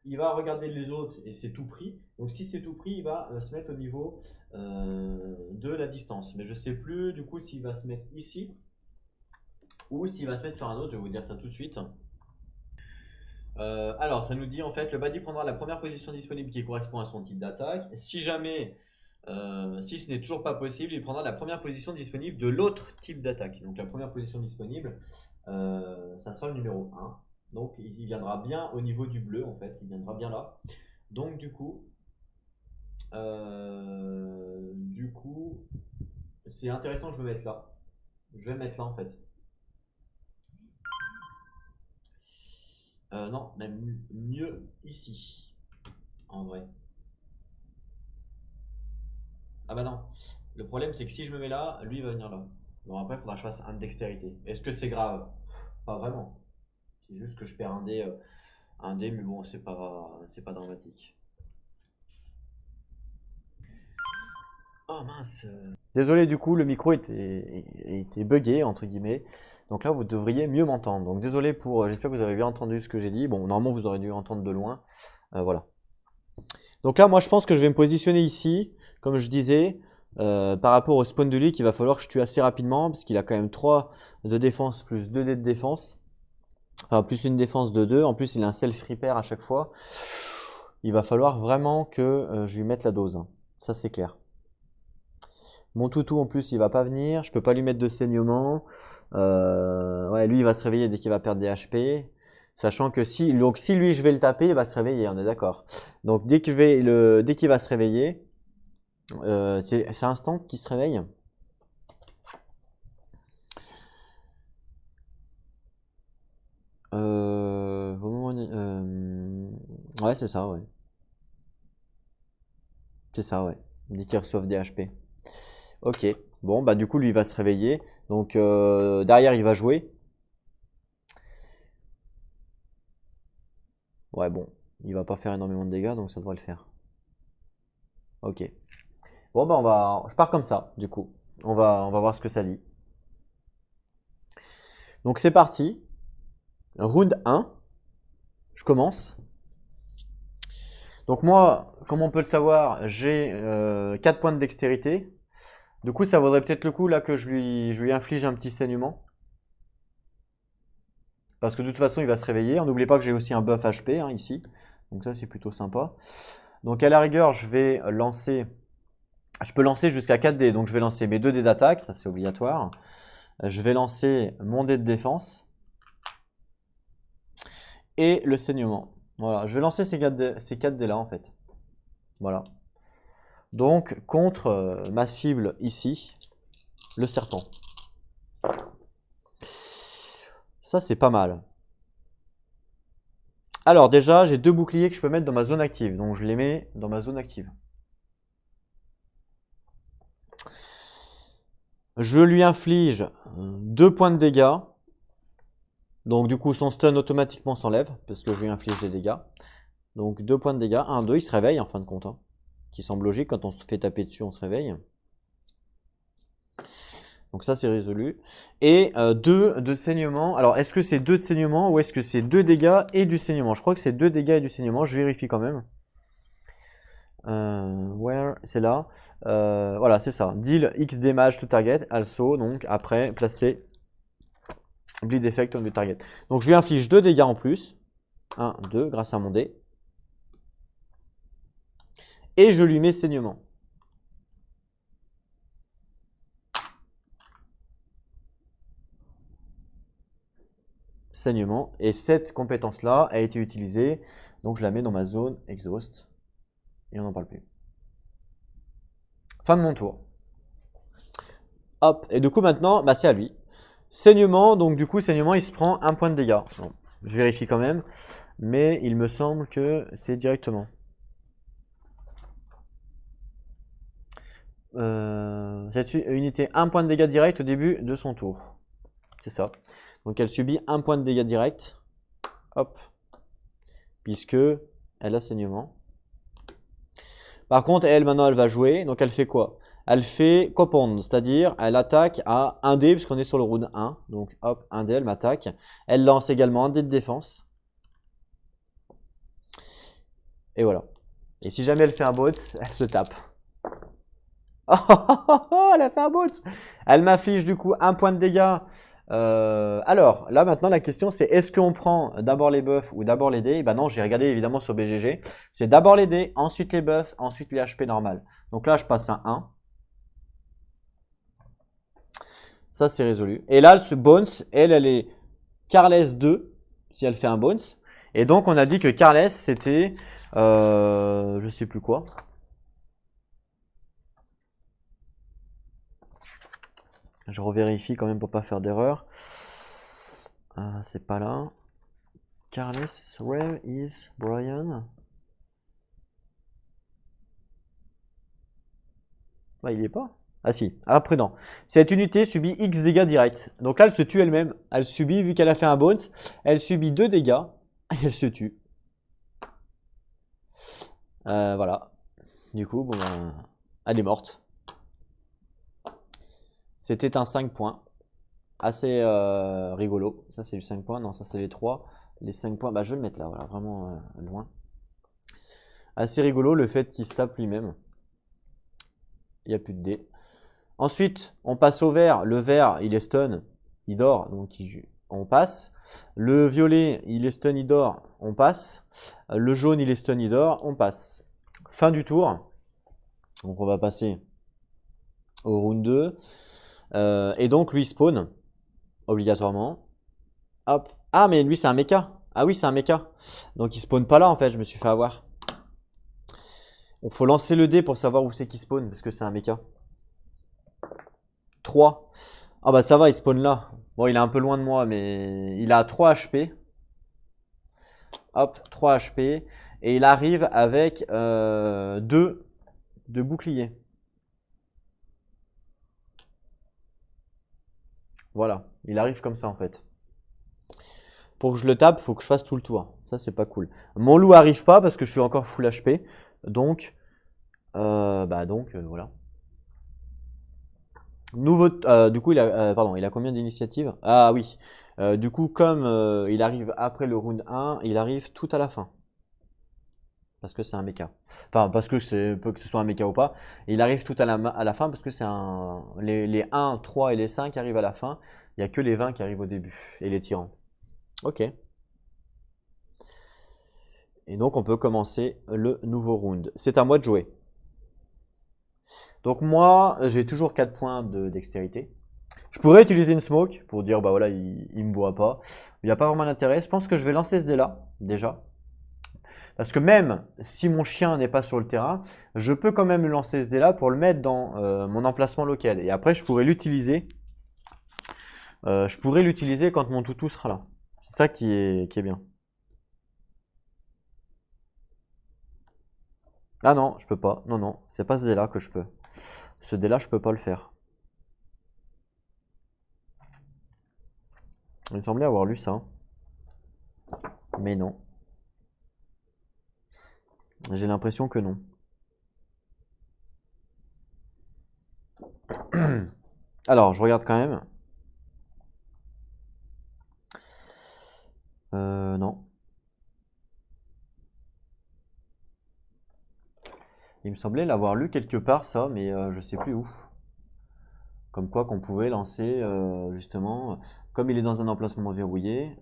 il va regarder les autres et c'est tout pris. Donc si c'est tout pris, il va se mettre au niveau de la distance. Mais je sais plus du coup s'il va se mettre ici ou s'il va se mettre sur un autre, je vais vous dire ça tout de suite. Alors, ça nous dit en fait, le badi prendra la première position disponible qui correspond à son type d'attaque. Si jamais, si ce n'est toujours pas possible, il prendra la première position disponible de l'autre type d'attaque. Donc la première position disponible, ça sera le numéro 1. Donc il viendra bien au niveau du bleu en fait, il viendra bien là. Donc du coup, c'est intéressant, je vais mettre là. Je vais mettre là en fait. Non, même mieux ici, en vrai. Ah bah non. Le problème, c'est que si je me mets là, lui il va venir là. Bon, après, il faudra que je fasse un de dextérité. Est-ce que c'est grave? Pas vraiment. C'est juste que je perds un dé, mais bon, c'est pas dramatique. Oh mince. Désolé, du coup, le micro était buggé, entre guillemets. Donc là, vous devriez mieux m'entendre. Donc désolé pour. J'espère que vous avez bien entendu ce que j'ai dit. Bon, normalement, vous aurez dû entendre de loin. Voilà. Donc là, moi, je pense que je vais me positionner ici, comme je disais, par rapport au spawn de lui, qu'il va falloir que je tue assez rapidement, parce qu'il a quand même 3 de défense plus 2 dés de défense. Enfin, plus une défense de 2. En plus, il a un self-repair à chaque fois. Il va falloir vraiment que je lui mette la dose. Hein. Ça, c'est clair. Mon toutou, en plus, il va pas venir. Je peux pas lui mettre de saignement. Ouais, lui, il va se réveiller dès qu'il va perdre des HP. Sachant que si lui, je vais le taper, il va se réveiller, on est d'accord. Donc, dès qu'il va se réveiller, c'est instant qu'il se réveille. Ouais, c'est ça, ouais. C'est ça, ouais. Dès qu'ils reçoivent des HP. Ok. Bon, bah du coup, lui, il va se réveiller. Donc, derrière, il va jouer. Ouais, bon. Il va pas faire énormément de dégâts, donc ça devrait le faire. Ok. Bon, bah je pars comme ça, du coup. On va voir ce que ça dit. Donc, c'est parti. Round 1. Je commence. Donc moi, comme on peut le savoir, j'ai 4 points de dextérité. Du coup, ça vaudrait peut-être le coup là que je lui inflige un petit saignement. Parce que de toute façon, il va se réveiller. N'oubliez pas que j'ai aussi un buff HP hein, ici. Donc ça, c'est plutôt sympa. Donc à la rigueur, je vais lancer... Je peux lancer jusqu'à 4 dés. Donc je vais lancer mes 2 dés d'attaque, ça c'est obligatoire. Je vais lancer mon dé de défense. Et le saignement. Voilà, je vais lancer ces 4 dés là en fait. Voilà. Donc contre ma cible ici, le serpent. Ça c'est pas mal. Alors déjà, j'ai 2 boucliers que je peux mettre dans ma zone active. Donc je les mets dans ma zone active. Je lui inflige 2 points de dégâts. Donc du coup, son stun automatiquement s'enlève parce que je lui inflige des dégâts. Donc 2 points de dégâts. 1, 2, il se réveille en fin de compte. Hein. Qui semble logique, quand on se fait taper dessus, on se réveille. Donc ça, c'est résolu. Et 2 de saignement. Alors, est-ce que c'est 2 de saignement ou est-ce que c'est 2 dégâts et du saignement? Je crois que c'est 2 dégâts et du saignement. Je vérifie quand même. Where? C'est là. Voilà, c'est ça. Deal X damage to target. Also, donc après, placer bleed effect on the target. Donc je lui inflige 2 dégâts en plus. 1, 2, grâce à mon dé. Et je lui mets saignement. Saignement. Et cette compétence-là a été utilisée. Donc je la mets dans ma zone exhaust. Et on n'en parle plus. Fin de mon tour. Hop. Et du coup maintenant, bah, c'est à lui. Saignement. Donc du coup, saignement, il se prend 1 point de dégâts. Bon, je vérifie quand même. Mais il me semble que c'est directement. Cette unité 1 point de dégâts direct au début de son tour. C'est ça. Donc elle subit 1 point de dégâts direct. Hop. Puisque elle a saignement. Par contre, elle, maintenant, elle va jouer. Donc elle fait quoi? Elle fait copon, c'est-à-dire elle attaque à 1 dé, puisqu'on est sur le round 1. Donc hop, 1 dé, elle m'attaque. Elle lance également un dé de défense. Et voilà. Et si jamais elle fait un bot, elle se tape. Oh, elle a fait un bot. Elle m'affiche du coup 1 point de dégâts. Alors, là maintenant la question c'est est-ce qu'on prend d'abord les buffs ou d'abord les dés? Ben non, j'ai regardé évidemment sur BGG. C'est d'abord les dés, ensuite les buffs, ensuite les HP normales. Donc là je passe à 1. Ça c'est résolu. Et là ce bones, elle est Carless 2 si elle fait un bones. Et donc on a dit que Carless c'était je sais plus quoi. Je revérifie quand même pour pas faire d'erreur. C'est pas là. Carless, where is Brian? Bah, il y est pas. Ah si, ah prudent. Cette unité subit X dégâts directs. Donc là, elle se tue elle-même. Elle subit, vu qu'elle a fait un bones, elle subit 2 dégâts et elle se tue. Voilà. Du coup, bon, elle est morte. C'était un 5 points. Assez rigolo. Ça, c'est du 5 points. Non, ça, c'est les 3. Les 5 points, bah, je vais le mettre là, voilà, vraiment loin. Assez rigolo le fait qu'il se tape lui-même. Il n'y a plus de dés. Ensuite, on passe au vert. Le vert, il est stun, il dort, donc on passe. Le violet, il est stun, il dort, on passe. Le jaune, il est stun, il dort, on passe. Fin du tour. Donc on va passer au round 2. Et donc lui spawn, obligatoirement. Hop. Ah, mais lui c'est un mecha. Ah oui, c'est un mecha. Donc il spawn pas là en fait, je me suis fait avoir. Il faut lancer le dé pour savoir où c'est qu'il spawn, parce que c'est un mecha. 3. Ah bah ça va, il spawn là. Bon, il est un peu loin de moi, mais il a 3 HP. Hop, 3 HP. Et il arrive avec 2 de bouclier. Voilà, il arrive comme ça en fait. Pour que je le tape, il faut que je fasse tout le tour. Ça, c'est pas cool. Mon loup arrive pas parce que je suis encore full HP. Donc, voilà. Nouveau, du coup, il a combien d'initiatives? Ah oui. Du coup, comme il arrive après le round 1, il arrive tout à la fin. Parce que c'est un mecha. Enfin, parce que que ce soit un mecha ou pas. Il arrive tout à la fin parce que c'est les 1, 3 et les 5 arrivent à la fin. Il n'y a que les 20 qui arrivent au début. Et les tyrans. Ok. Et donc, on peut commencer le nouveau round. C'est à moi de jouer. Donc moi, j'ai toujours 4 points de dextérité. Je pourrais utiliser une smoke pour dire, bah voilà, il me voit pas. Il n'y a pas vraiment d'intérêt. Je pense que je vais lancer ce dé là, déjà. Parce que même si mon chien n'est pas sur le terrain, je peux quand même lancer ce dé là pour le mettre dans mon emplacement local. Et après, je pourrais l'utiliser. Quand mon toutou sera là. C'est ça qui est bien. Ah non, je peux pas. Non, non, c'est pas ce dé-là que je peux. Ce dé-là, je peux pas le faire. Il me semblait avoir lu ça. Mais non. J'ai l'impression que non. Alors, je regarde quand même. Non. Il me semblait l'avoir lu quelque part, ça, mais je sais plus où. Comme quoi qu'on pouvait lancer, justement, comme il est dans un emplacement verrouillé,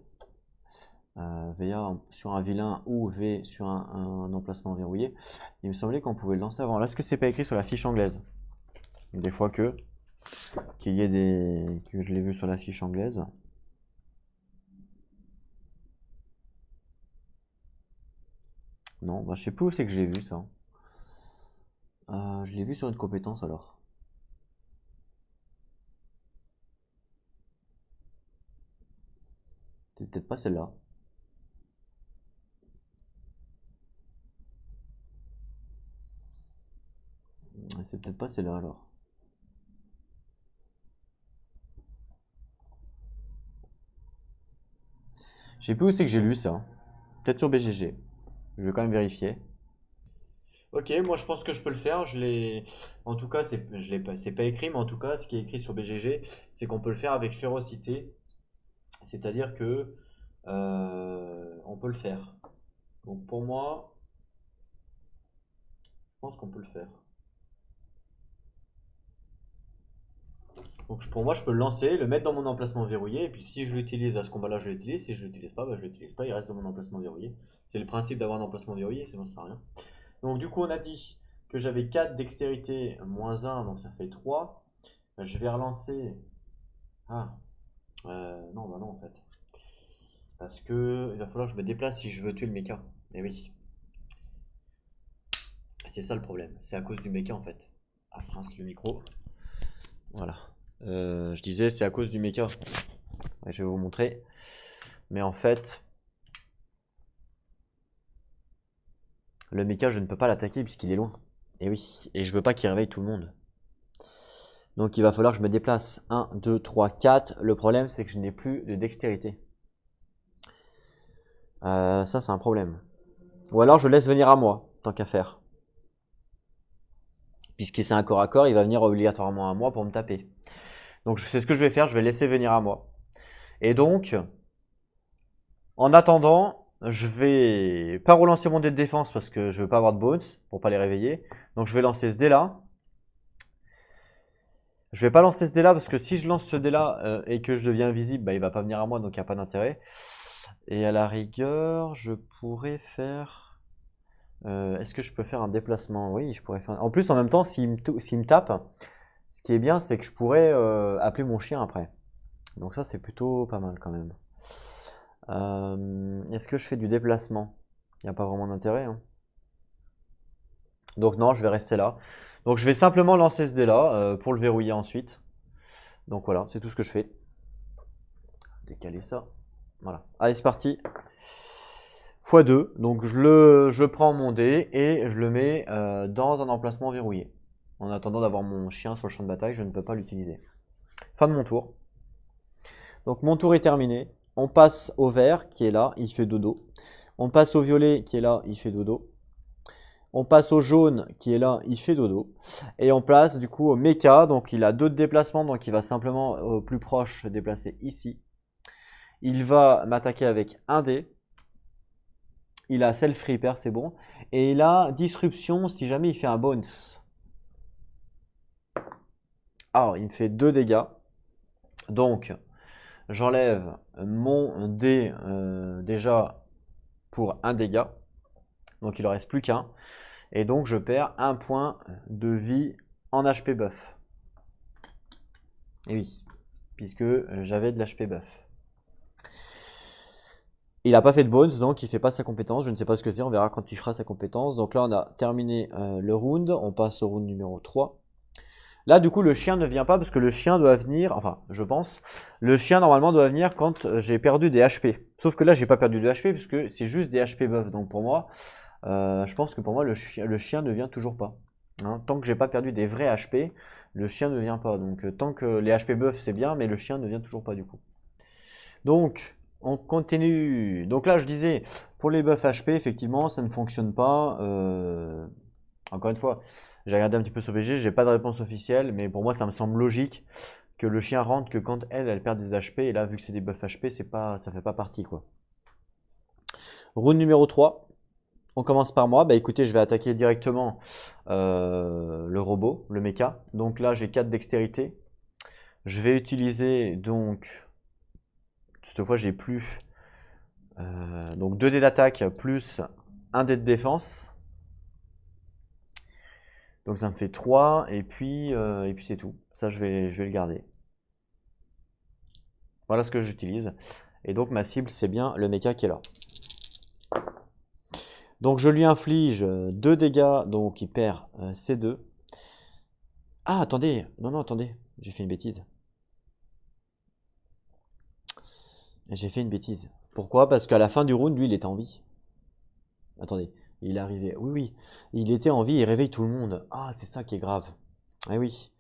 VA sur un vilain ou V sur un emplacement verrouillé, il me semblait qu'on pouvait le lancer avant. Là, est-ce que c'est pas écrit sur la fiche anglaise? Des fois qu'il y ait que je l'ai vu sur la fiche anglaise. Non, bah, je sais plus où c'est que j'ai vu ça. Je l'ai vu sur une compétence alors. C'est peut-être pas celle-là. C'est peut-être pas celle-là alors. Je sais plus où c'est que j'ai lu ça. Peut-être sur BGG. Je vais quand même vérifier. Ok, moi je pense que je peux le faire. Je l'ai. En tout cas, je l'ai pas, c'est pas écrit, mais en tout cas, ce qui est écrit sur BGG, c'est qu'on peut le faire avec férocité. C'est-à-dire que on peut le faire. Donc pour moi, je pense qu'on peut le faire. Donc pour moi, je peux le lancer, le mettre dans mon emplacement verrouillé, et puis si je l'utilise à ce combat-là, je l'utilise. Si je l'utilise pas, bah, je l'utilise pas, il reste dans mon emplacement verrouillé. C'est le principe d'avoir un emplacement verrouillé, sinon ça sert à rien. Donc du coup, on a dit que j'avais 4 dextérité moins 1, donc ça fait 3. Je vais relancer. Ah, non, bah non en fait. Parce que il va falloir que je me déplace si je veux tuer le mecha. Et oui, c'est ça le problème. C'est à cause du mecha en fait. Ah mince, le micro. Voilà. Je disais, c'est à cause du mecha. Ouais, je vais vous montrer. Mais en fait, le mecha, je ne peux pas l'attaquer puisqu'il est loin. Et oui, et je veux pas qu'il réveille tout le monde. Donc il va falloir que je me déplace. 1, 2, 3, 4. Le problème, c'est que je n'ai plus de dextérité. Ça, c'est un problème. Ou alors, je laisse venir à moi, tant qu'à faire. Puisque c'est un corps à corps, il va venir obligatoirement à moi pour me taper. Donc c'est ce que je vais faire, je vais laisser venir à moi. Et donc, en attendant, je vais pas relancer mon dé de défense parce que je veux pas avoir de bones pour pas les réveiller. Donc je vais lancer ce dé là. Je vais pas lancer ce dé là parce que si je lance ce dé là et que je deviens invisible, bah, il va pas venir à moi donc il n'y a pas d'intérêt. Et à la rigueur, je pourrais faire. Est-ce que je peux faire un déplacement? Oui, je pourrais faire. En plus, en même temps, s'il me tape, ce qui est bien, c'est que je pourrais appeler mon chien après. Donc ça, c'est plutôt pas mal quand même. Est-ce que je fais du déplacement? Il n'y a pas vraiment d'intérêt, hein. Donc non, je vais rester là. Donc je vais simplement lancer ce dé là pour le verrouiller ensuite. Donc voilà, c'est tout ce que je fais. Décaler ça. Voilà. Allez, c'est parti. x2. Donc je prends mon dé et je le mets dans un emplacement verrouillé. En attendant d'avoir mon chien sur le champ de bataille, je ne peux pas l'utiliser. Fin de mon tour. Donc mon tour est terminé. On passe au vert qui est là, il fait dodo. On passe au violet qui est là, il fait dodo. On passe au jaune qui est là, il fait dodo. Et on passe du coup au mecha, donc il a 2 de déplacement, donc il va simplement au plus proche se déplacer ici. Il va m'attaquer avec un dé. Il a self repair, c'est bon. Et il a disruption si jamais il fait un bones. Alors, il me fait 2 dégâts. Donc, j'enlève mon dé déjà pour un dégât. Donc, il ne reste plus qu'un. Et donc, je perds un point de vie en HP buff. Et oui, puisque j'avais de l'HP buff. Il n'a pas fait de bones, donc il ne fait pas sa compétence. Je ne sais pas ce que c'est, on verra quand il fera sa compétence. Donc là, on a terminé le round. On passe au round numéro 3. Là, du coup, le chien ne vient pas parce que le chien doit venir, enfin, je pense, le chien normalement doit venir quand j'ai perdu des HP. Sauf que là, j'ai pas perdu de HP puisque c'est juste des HP buff. Donc pour moi, Je pense que pour moi, le chien ne vient toujours pas. Hein, tant que j'ai pas perdu des vrais HP, le chien ne vient pas. Donc tant que les HP buff, c'est bien, mais le chien ne vient toujours pas du coup. Donc, on continue. Donc là, je disais, pour les buffs HP, effectivement, ça ne fonctionne pas. Encore une fois, j'ai regardé un petit peu sur BG, j'ai pas de réponse officielle, mais pour moi, ça me semble logique que le chien rentre que quand elle perd des HP. Et là, vu que c'est des buffs HP, ça fait pas partie, quoi. Round numéro 3. On commence par moi. Bah écoutez, je vais attaquer directement le robot, le mecha. Donc là, j'ai 4 dextérité. Je vais utiliser donc, cette fois, j'ai plus donc 2 dés d'attaque plus 1 dé de défense. Donc ça me fait 3 et puis c'est tout. Ça, je vais le garder. Voilà ce que j'utilise. Et donc ma cible, c'est bien le mecha qui est là. Donc je lui inflige 2 dégâts, donc il perd C2. Ah, attendez, non, attendez, j'ai fait une bêtise. J'ai fait une bêtise. Pourquoi? Parce qu'à la fin du round, lui, il était en vie. Attendez, il est arrivé. Oui, il était en vie, il réveille tout le monde. Ah, c'est ça qui est grave. Ah oui.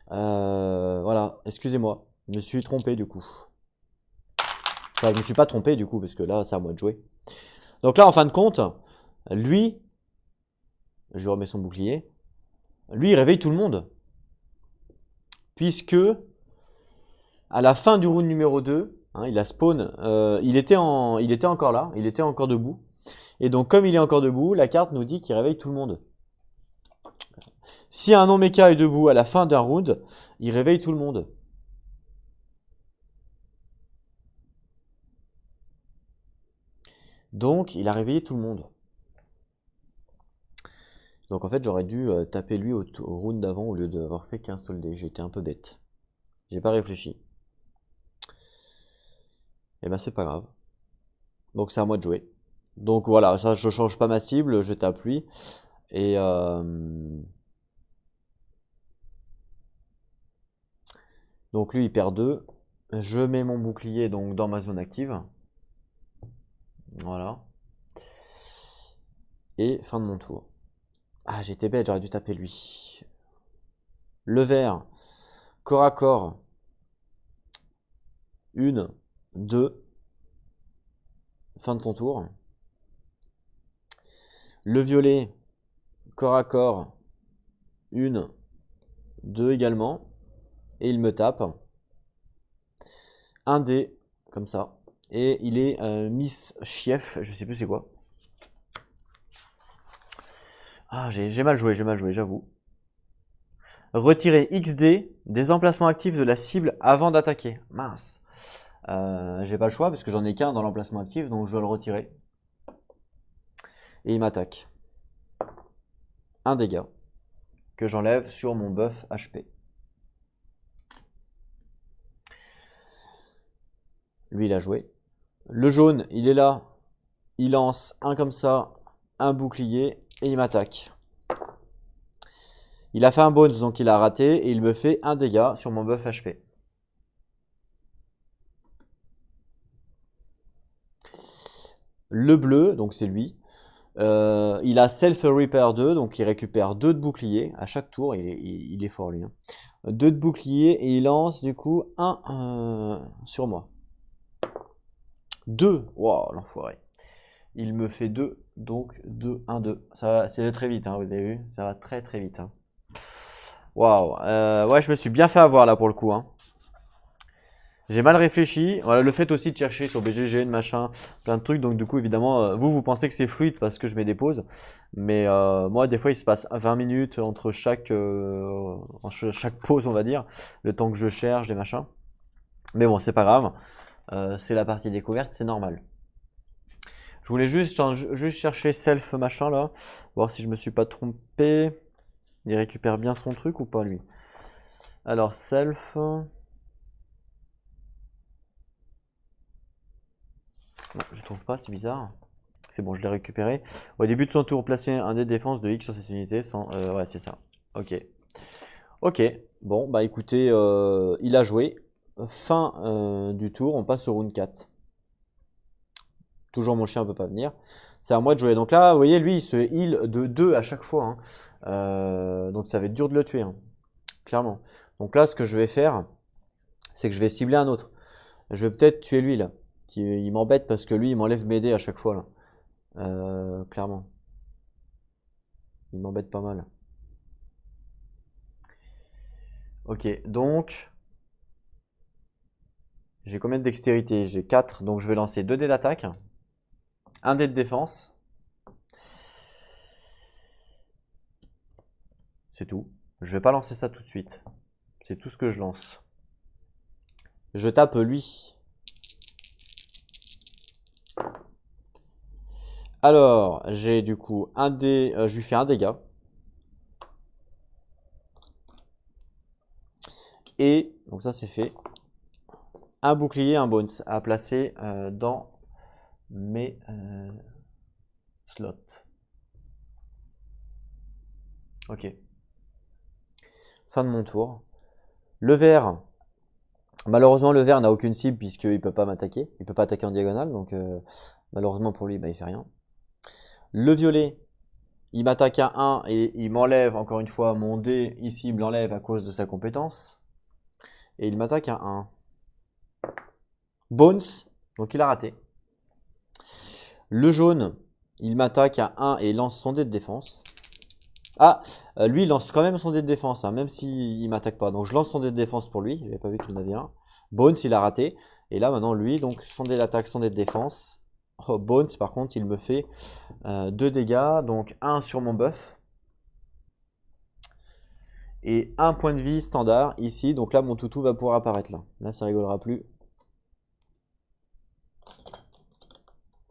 Voilà, excusez-moi, je me suis trompé du coup. Enfin, je me suis pas trompé du coup, parce que là, c'est à moi de jouer. Donc là, en fin de compte, lui, je lui remets son bouclier, lui, il réveille tout le monde. Puisque, à la fin du round numéro 2, hein, il a spawn, il était encore là, il était encore debout. Et donc, comme il est encore debout, la carte nous dit qu'il réveille tout le monde. Si un non-mecha est debout à la fin d'un round, il réveille tout le monde. Donc, il a réveillé tout le monde. Donc, en fait, j'aurais dû taper lui au round d'avant au lieu d'avoir fait qu'un seul dé. J'ai été un peu bête. J'ai pas réfléchi. Et ben, c'est pas grave. Donc, c'est à moi de jouer. Donc, voilà, ça, je change pas ma cible, je tape lui. Et donc, lui, il perd 2. Je mets mon bouclier donc dans ma zone active. Voilà. Et fin de mon tour. Ah, j'étais bête, j'aurais dû taper lui. Le vert, corps à corps. 1, 2. Fin de ton tour. Le violet, corps à corps. 1, 2 également. Et il me tape. Un dé, comme ça. Et il est Miss Chief, je sais plus c'est quoi. Ah, j'ai mal joué, j'avoue. Retirer XD des emplacements actifs de la cible avant d'attaquer. Mince. J'ai pas le choix parce que j'en ai qu'un dans l'emplacement actif, donc je dois le retirer. Et il m'attaque. Un dégât que j'enlève sur mon buff HP. Lui, il a joué. Le jaune, il est là. Il lance un comme ça, un bouclier, et il m'attaque. Il a fait un bonus, donc il a raté, et il me fait un dégât sur mon buff HP. Le bleu, donc c'est lui. Il a Self Repair 2, donc il récupère 2 de bouclier à chaque tour. Il est fort lui. Hein. 2 de bouclier et il lance du coup un sur moi. 2. Waouh, l'enfoiré. Il me fait 2, donc 2, 1, 2. Ça va, c'est très vite, hein, vous avez vu? Ça va très très vite. Hein. Waouh. Ouais, je me suis bien fait avoir là pour le coup. Hein. J'ai mal réfléchi. Voilà, le fait aussi de chercher sur BGG, machin, plein de trucs. Donc du coup, évidemment, vous pensez que c'est fluide parce que je mets des pauses. Mais moi, des fois, il se passe 20 minutes entre chaque pause, on va dire. Le temps que je cherche, des machins. Mais bon, c'est pas grave. C'est la partie découverte, c'est normal. Je voulais juste chercher self machin là. Voir si je me suis pas trompé. Il récupère bien son truc ou pas lui? Alors, self... Non, je trouve pas, c'est bizarre. C'est bon, je l'ai récupéré. Au début de son tour, placez un dé de défense de X sur cette unité. Ouais, c'est ça. Ok. Ok. Bon, bah écoutez, il a joué. Fin du tour, on passe au round 4. Toujours mon chien ne peut pas venir. C'est à moi de jouer. Donc là, vous voyez, lui, il se heal de 2 à chaque fois, hein. Donc ça va être dur de le tuer, hein, clairement. Donc là, ce que je vais faire, c'est que je vais cibler un autre. Je vais peut-être tuer lui, là. Il m'embête parce que lui, il m'enlève mes dés à chaque fois, là. Clairement. Il m'embête pas mal. Ok, donc... J'ai combien de dextérité? J'ai 4, donc je vais lancer 2 dés d'attaque. Un dé de défense. C'est tout. Je vais pas lancer ça tout de suite. C'est tout ce que je lance. Je tape lui. Alors, j'ai du coup un dé. Je lui fais un dégât. Et, donc ça c'est fait. Un bouclier, un bones à placer dans mes slots. Ok. Fin de mon tour. Le vert. Malheureusement, le vert n'a aucune cible puisqu'il ne peut pas m'attaquer. Il ne peut pas attaquer en diagonale. Donc, malheureusement pour lui, bah, il fait rien. Le violet. Il m'attaque à 1 et il m'enlève encore une fois mon dé. Ici, il me l'enlève à cause de sa compétence. Et il m'attaque à 1. Bones. Donc, il a raté. Le jaune. Il m'attaque à 1 et il lance son dé de défense. Ah, lui, il lance quand même son dé de défense, hein, même s'il ne m'attaque pas. Donc, je lance son dé de défense pour lui. Je n'avais pas vu qu'il en avait un. Bones, il a raté. Et là, maintenant, lui, donc, son dé d'attaque, son dé de défense. Oh, Bones, par contre, il me fait 2 dégâts. Donc, 1 sur mon buff. Et 1 point de vie standard ici. Donc là, mon toutou va pouvoir apparaître là. Là, ça rigolera plus.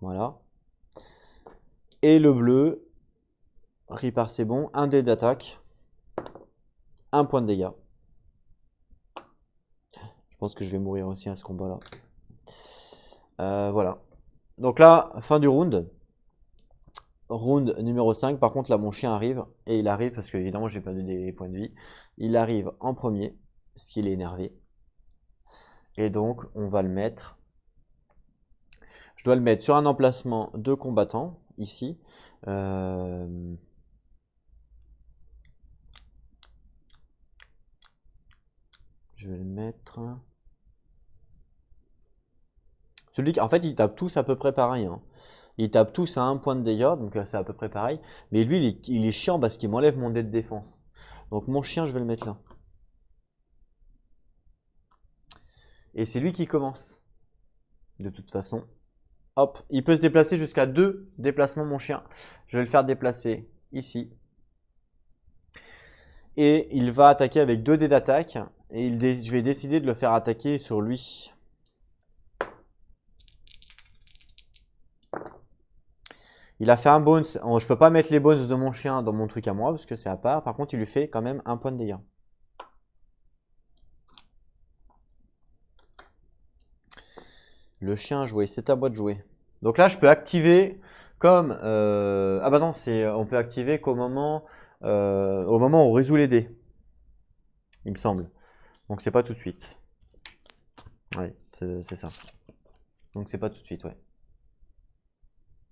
Voilà. Et le bleu. Ripar, c'est bon. Un dé d'attaque. 1 point de dégâts. Je pense que je vais mourir aussi à ce combat-là. Voilà. Donc là, fin du round. Round numéro 5. Par contre, là, mon chien arrive. Et il arrive, parce que évidemment, j'ai perdu des points de vie. Il arrive en premier, parce qu'il est énervé. Et donc, on va le mettre. Je dois le mettre sur un emplacement de combattant, ici. Je vais le mettre. Celui qui, en fait, ils tapent tous à peu près pareil, hein. Ils tapent tous à 1 point de dégâts, donc c'est à peu près pareil. Mais lui, il est chiant parce qu'il m'enlève mon dé de défense. Donc mon chien, je vais le mettre là. Et c'est lui qui commence. De toute façon. Hop, il peut se déplacer jusqu'à 2 déplacements, mon chien. Je vais le faire déplacer ici. Et il va attaquer avec 2 dés d'attaque. Et je vais décider de le faire attaquer sur lui. Il a fait un bones. Je peux pas mettre les bones de mon chien dans mon truc à moi parce que c'est à part. Par contre, il lui fait quand même 1 point de dégâts. Le chien a joué, c'est à moi de jouer. Donc là, je peux activer comme... ah bah non, on peut activer au moment où on résout les dés. Il me semble. Donc c'est pas tout de suite. Oui, c'est ça. Donc c'est pas tout de suite, ouais.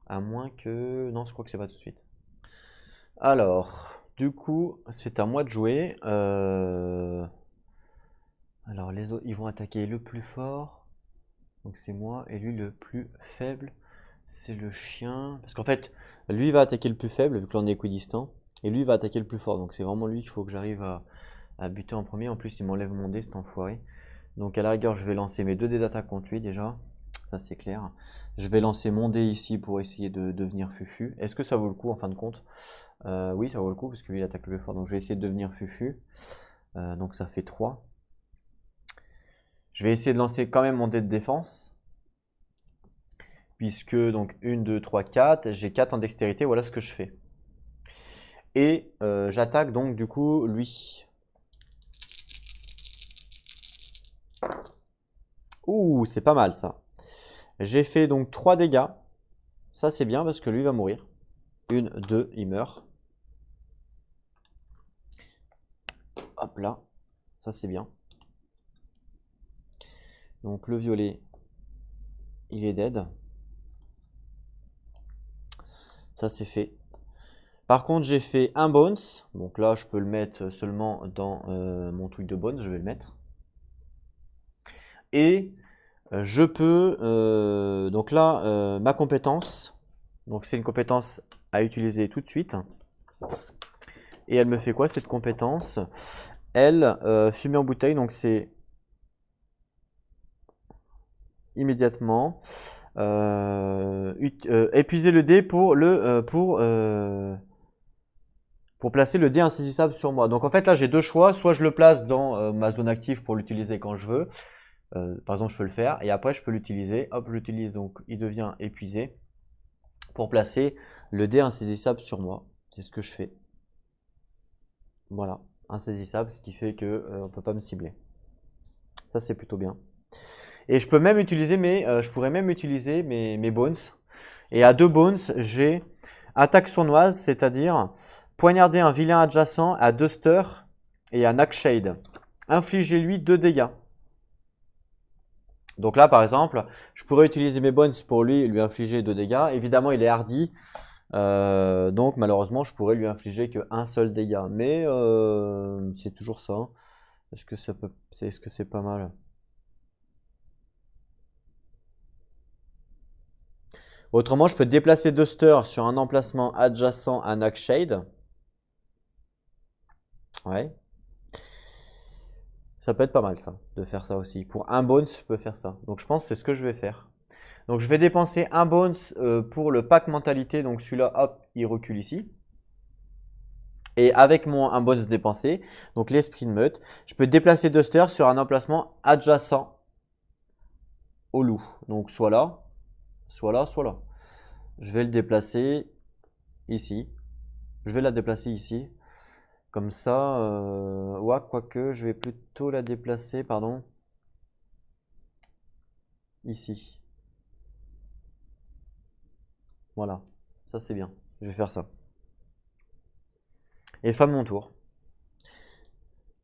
À moins que... Non, je crois que c'est pas tout de suite. Alors, du coup, c'est à moi de jouer. Alors les autres, ils vont attaquer le plus fort. Donc c'est moi. Et lui, le plus faible, c'est le chien. Parce qu'en fait, lui va attaquer le plus faible, vu que l'on est équidistant. Et lui va attaquer le plus fort. Donc c'est vraiment lui qu'il faut que j'arrive à buter en premier. En plus, il m'enlève mon dé, cet enfoiré. Donc à la rigueur, je vais lancer mes 2 dés d'attaque contre lui déjà. Ça c'est clair. Je vais lancer mon dé ici pour essayer de devenir Fufu. Est-ce que ça vaut le coup en fin de compte? Oui, ça vaut le coup parce que lui il attaque le plus fort. Donc je vais essayer de devenir Fufu. Donc ça fait 3. Je vais essayer de lancer quand même mon dé de défense. Puisque donc 1, 2, 3, 4. J'ai 4 en dextérité. Voilà ce que je fais. Et j'attaque donc du coup lui. Ouh, c'est pas mal ça. J'ai fait donc 3 dégâts. Ça c'est bien parce que lui va mourir. 1, 2, il meurt. Hop là. Ça c'est bien. Donc le violet, il est dead. Ça c'est fait. Par contre, j'ai fait un bones. Donc là, je peux le mettre seulement dans mon truc de bones. Je vais le mettre. Et je peux... donc là, ma compétence. Donc c'est une compétence à utiliser tout de suite. Et elle me fait quoi cette compétence? Elle, fumer en bouteille. Donc c'est immédiatement. Épuiser le dé pour placer le dé insaisissable sur moi. Donc en fait là j'ai deux choix, soit je le place dans ma zone active pour l'utiliser quand je veux, par exemple je peux le faire, et après je peux l'utiliser, hop je l'utilise donc il devient épuisé, pour placer le dé insaisissable sur moi, c'est ce que je fais. Voilà, insaisissable, ce qui fait que on peut pas me cibler. Ça c'est plutôt bien. Et je peux même utiliser je pourrais même utiliser mes bones, et à 2 bones j'ai attaque sournoise, c'est-à-dire poignarder un vilain adjacent à 2 sters et à Nightshade. Infligez-lui 2 dégâts. Donc là, par exemple, je pourrais utiliser mes bones pour lui infliger 2 dégâts. Évidemment, il est hardy. Donc malheureusement, je pourrais lui infliger qu'un seul dégât. Mais c'est toujours ça. Est-ce que c'est pas mal? Autrement, je peux déplacer 2 sters sur un emplacement adjacent à Nightshade. Ouais. Ça peut être pas mal ça, de faire ça aussi. Pour un bones, je peux faire ça. Donc je pense que c'est ce que je vais faire. Donc je vais dépenser un bones pour le pack mentalité. Donc celui-là, hop, il recule ici. Et avec un bones dépensé, donc l'esprit de meute, je peux déplacer 2 sters sur un emplacement adjacent au loup. Donc soit là, soit là, soit là. Je vais le déplacer ici. Je vais la déplacer ici. Comme ça, ouais, quoique, je vais plutôt la déplacer, pardon, ici. Voilà, ça c'est bien. Je vais faire ça. Et fin de mon tour.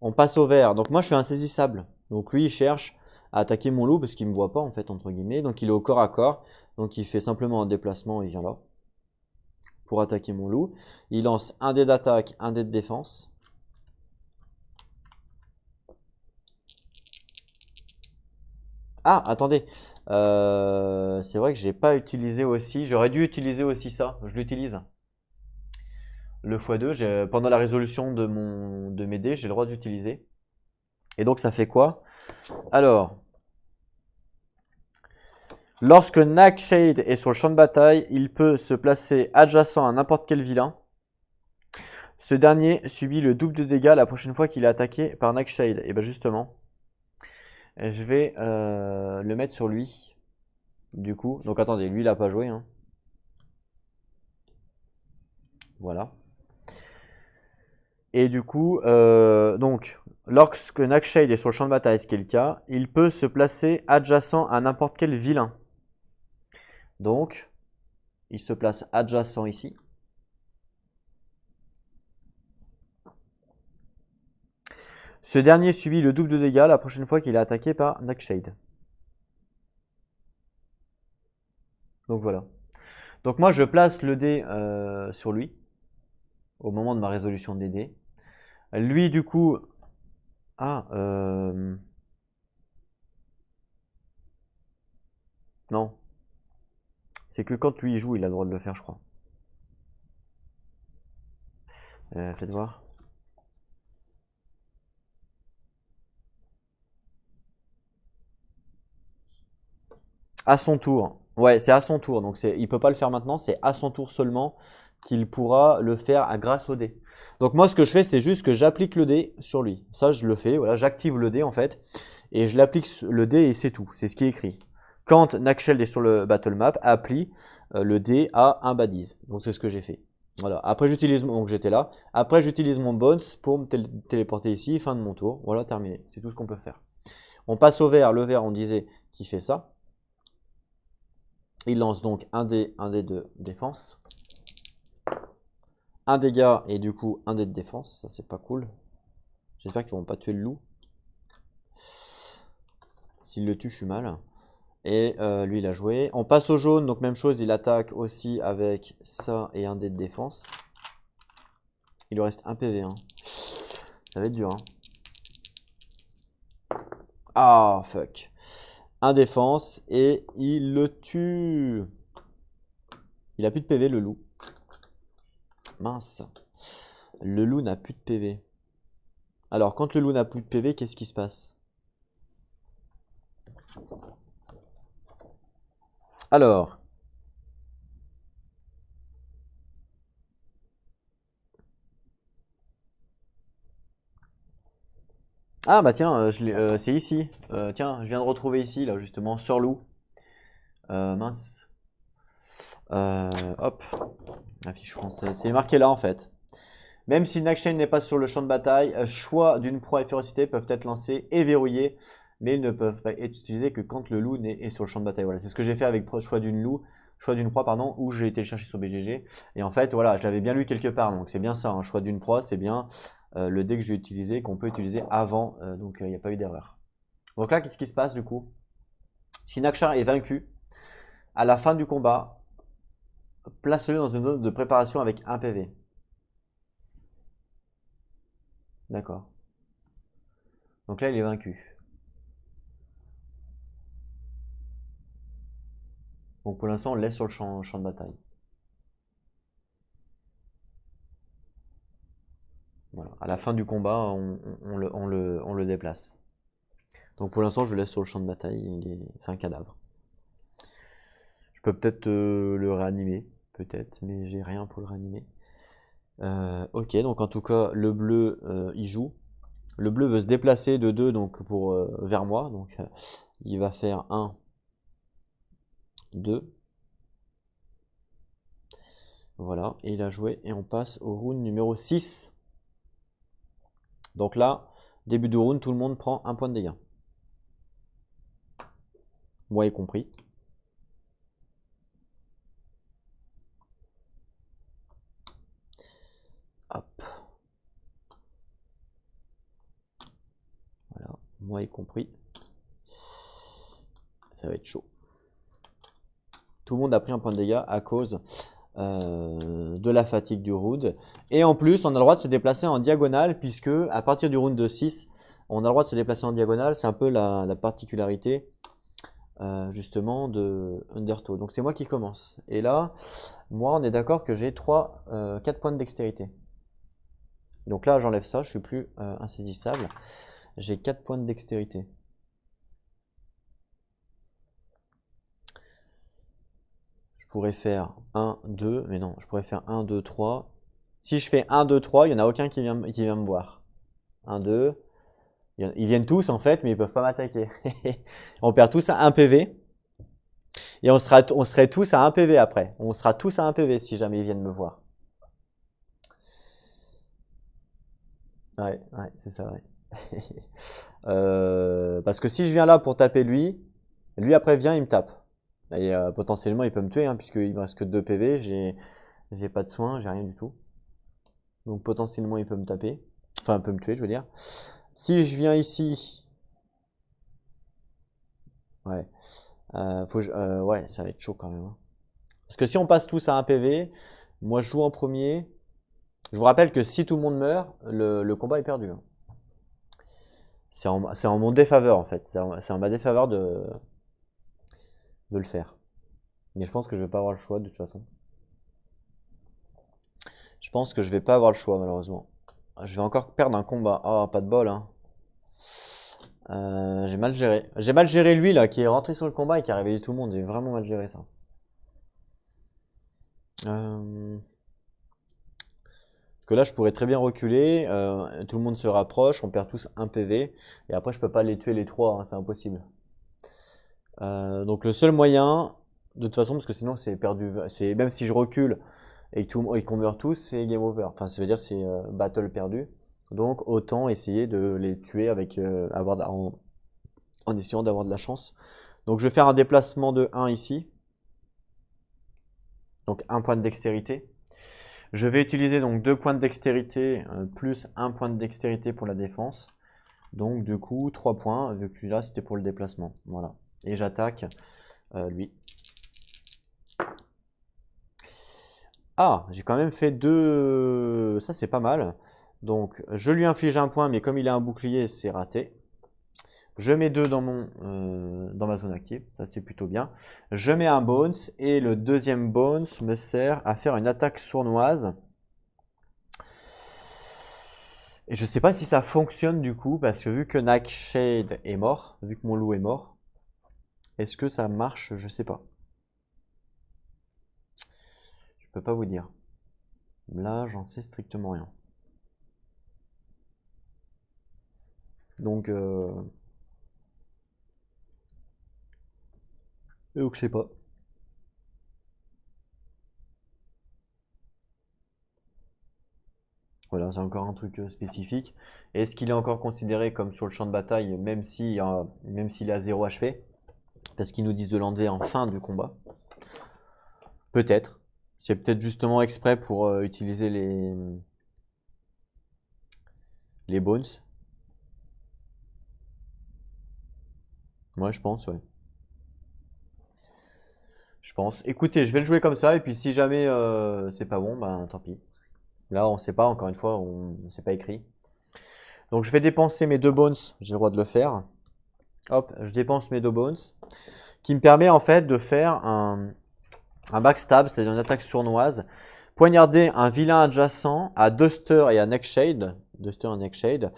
On passe au vert. Donc moi je suis insaisissable. Donc lui il cherche à attaquer mon loup parce qu'il me voit pas en fait entre guillemets. Donc il est au corps à corps. Donc il fait simplement un déplacement, il vient là. Pour attaquer mon loup. Il lance un dé d'attaque, un dé de défense. Ah, attendez. C'est vrai que j'ai pas utilisé aussi. J'aurais dû utiliser aussi ça. Je l'utilise. Le x2, pendant la résolution de mes dés, j'ai le droit d'utiliser. Et donc ça fait quoi? Alors, lorsque Nightshade est sur le champ de bataille, il peut se placer adjacent à n'importe quel vilain. Ce dernier subit le double de dégâts la prochaine fois qu'il est attaqué par Nightshade. Et bien justement, je vais le mettre sur lui. Du coup, donc attendez, lui il a pas joué. Hein. Voilà. Et du coup, donc, lorsque Nightshade est sur le champ de bataille, ce qui est le cas, il peut se placer adjacent à n'importe quel vilain. Donc, il se place adjacent ici. Ce dernier subit le double de dégâts la prochaine fois qu'il est attaqué par Nightshade. Donc voilà. Donc moi je place le dé sur lui au moment de ma résolution des dés. Lui du coup... Ah, non. C'est que quand lui il joue, il a le droit de le faire, je crois. Faites voir. À son tour. Ouais, c'est à son tour. Donc il peut pas le faire maintenant, c'est à son tour seulement qu'il pourra le faire grâce au dé. Donc moi ce que je fais, c'est juste que j'applique le dé sur lui. Ça je le fais, voilà, j'active le dé en fait. Et je l'applique le dé et c'est tout. C'est ce qui est écrit. Quand Nightshade est sur le battle map, applie le dé à un badise. Donc c'est ce que j'ai fait. Voilà. Après j'utilise donc j'étais là. Après j'utilise mon bones pour me téléporter ici. Fin de mon tour. Voilà, terminé. C'est tout ce qu'on peut faire. On passe au vert. Le vert, on disait qu'il fait ça. Il lance donc un dé de défense. Un dégât et du coup un dé de défense. Ça c'est pas cool. J'espère qu'ils vont pas tuer le loup. S'il le tue, je suis mal. Et lui, il a joué. On passe au jaune, donc même chose, il attaque aussi avec ça et un dé de défense. Il lui reste un PV. Hein. Ça va être dur. Hein. Ah, fuck. Un défense et il le tue. Il a plus de PV, le loup. Mince. Le loup n'a plus de PV. Alors, quand le loup n'a plus de PV, qu'est-ce qui se passe? Alors. Ah bah tiens, c'est ici. Tiens, je viens de retrouver ici, là, justement, sur loup. Mince. Hop. Affiche française. C'est marqué là, en fait. Même si une action n'est pas sur le champ de bataille, choix d'une proie et férocité peuvent être lancés et verrouillés, mais ils ne peuvent pas être utilisés que quand le loup est sur le champ de bataille. Voilà, c'est ce que j'ai fait avec choix d'une proie, pardon, où j'ai été le chercher sur BGG. Et en fait, voilà, je l'avais bien lu quelque part, donc c'est bien ça. Un choix d'une proie, c'est bien le dé que j'ai utilisé, qu'on peut utiliser avant, donc il n'y a pas eu d'erreur. Donc là, qu'est-ce qui se passe du coup? Si Nakshar est vaincu, à la fin du combat, place-le dans une zone de préparation avec 1 PV. D'accord. Donc là, il est vaincu. Donc pour l'instant, on le laisse sur le champ de bataille. Voilà. À la fin du combat, on le déplace. Donc pour l'instant, je le laisse sur le champ de bataille. C'est un cadavre. Je peux peut-être le réanimer, peut-être, mais j'ai rien pour le réanimer. Ok, donc en tout cas, le bleu, il joue. Le bleu veut se déplacer de 2 donc vers moi. Donc il va faire 1, 2. Voilà, et il a joué. Et on passe au round numéro 6. Donc là, début de round, tout le monde prend 1 point de dégâts. Moi y compris. Hop. Voilà, moi y compris. Ça va être chaud. Tout le monde a pris un point de dégâts à cause de la fatigue du round. Et en plus, on a le droit de se déplacer en diagonale, puisque à partir du round de 6, on a le droit de se déplacer en diagonale. C'est un peu la particularité justement de Undertow. Donc c'est moi qui commence. Et là, moi, on est d'accord que j'ai 4 points de dextérité. Donc là, j'enlève ça, je suis plus insaisissable. J'ai 4 points de dextérité. Je pourrais faire 1, 2, mais non, je pourrais faire 1, 2, 3. Si je fais 1, 2, 3, il n'y en a aucun qui vient me voir. 1, 2. Ils viennent tous en fait, mais ils peuvent pas m'attaquer. On perd tous à 1 PV. Et on serait tous à 1 PV après. On sera tous à 1 PV si jamais ils viennent me voir. Ouais, c'est ça, ouais. Parce que si je viens là pour taper lui après vient, il me tape. Et potentiellement, il peut me tuer, hein, puisqu'il me reste que 2 PV, j'ai pas de soins, j'ai rien du tout. Donc potentiellement, il peut me taper. Enfin, il peut me tuer, je veux dire. Si je viens ici... Ouais. Ouais, ça va être chaud quand même. Hein. Parce que si on passe tous à 1 PV, moi je joue en premier. Je vous rappelle que si tout le monde meurt, le combat est perdu. Hein. C'est en mon défaveur en fait. C'est en ma défaveur de le faire. Mais je pense que je vais pas avoir le choix de toute façon. Je pense que je vais pas avoir le choix malheureusement. Je vais encore perdre un combat. Ah, pas de bol hein. J'ai mal géré. J'ai mal géré lui là qui est rentré sur le combat et qui a réveillé tout le monde. J'ai vraiment mal géré ça. Parce que là je pourrais très bien reculer. Tout le monde se rapproche. On perd tous un PV. Et après je peux pas les tuer les trois. Hein, c'est impossible. Donc le seul moyen, de toute façon, parce que sinon c'est perdu. Même si je recule et qu'on meurt tous, c'est game over. Enfin, ça veut dire c'est battle perdu. Donc autant essayer de les tuer avec en essayant d'avoir de la chance. Donc je vais faire un déplacement de 1 ici. Donc 1 point de dextérité. Je vais utiliser donc 2 points de dextérité plus 1 point de dextérité pour la défense. Donc du coup 3 points, vu que là c'était pour le déplacement. Voilà. Et j'attaque lui. Ah, j'ai quand même fait 2. Ça, c'est pas mal. Donc, je lui inflige un point, mais comme il a un bouclier, c'est raté. Je mets 2 dans ma zone active, ça c'est plutôt bien. Je mets un bones et le deuxième bones me sert à faire une attaque sournoise. Et je sais pas si ça fonctionne du coup, parce que vu que Nightshade est mort, vu que mon loup est mort, est-ce que ça marche? Je sais pas. Je peux pas vous dire. Là, j'en sais strictement rien. Donc, je sais pas. Voilà, c'est encore un truc spécifique. Est-ce qu'il est encore considéré comme sur le champ de bataille, même s'il a 0 HP? Parce qu'ils nous disent de l'enlever en fin du combat. Peut-être. C'est peut-être justement exprès pour utiliser les bones. Moi, je pense, ouais. Je pense. Écoutez, je vais le jouer comme ça, et puis si jamais c'est pas bon, ben tant pis. Là, on sait pas, encore une fois, on s'est pas écrit. Donc, je vais dépenser mes 2 bones, j'ai le droit de le faire. Hop, je dépense mes 2 bones, qui me permet en fait de faire un backstab, c'est-à-dire une attaque sournoise. Poignarder un vilain adjacent à Duster et à Nightshade. Duster et Nightshade.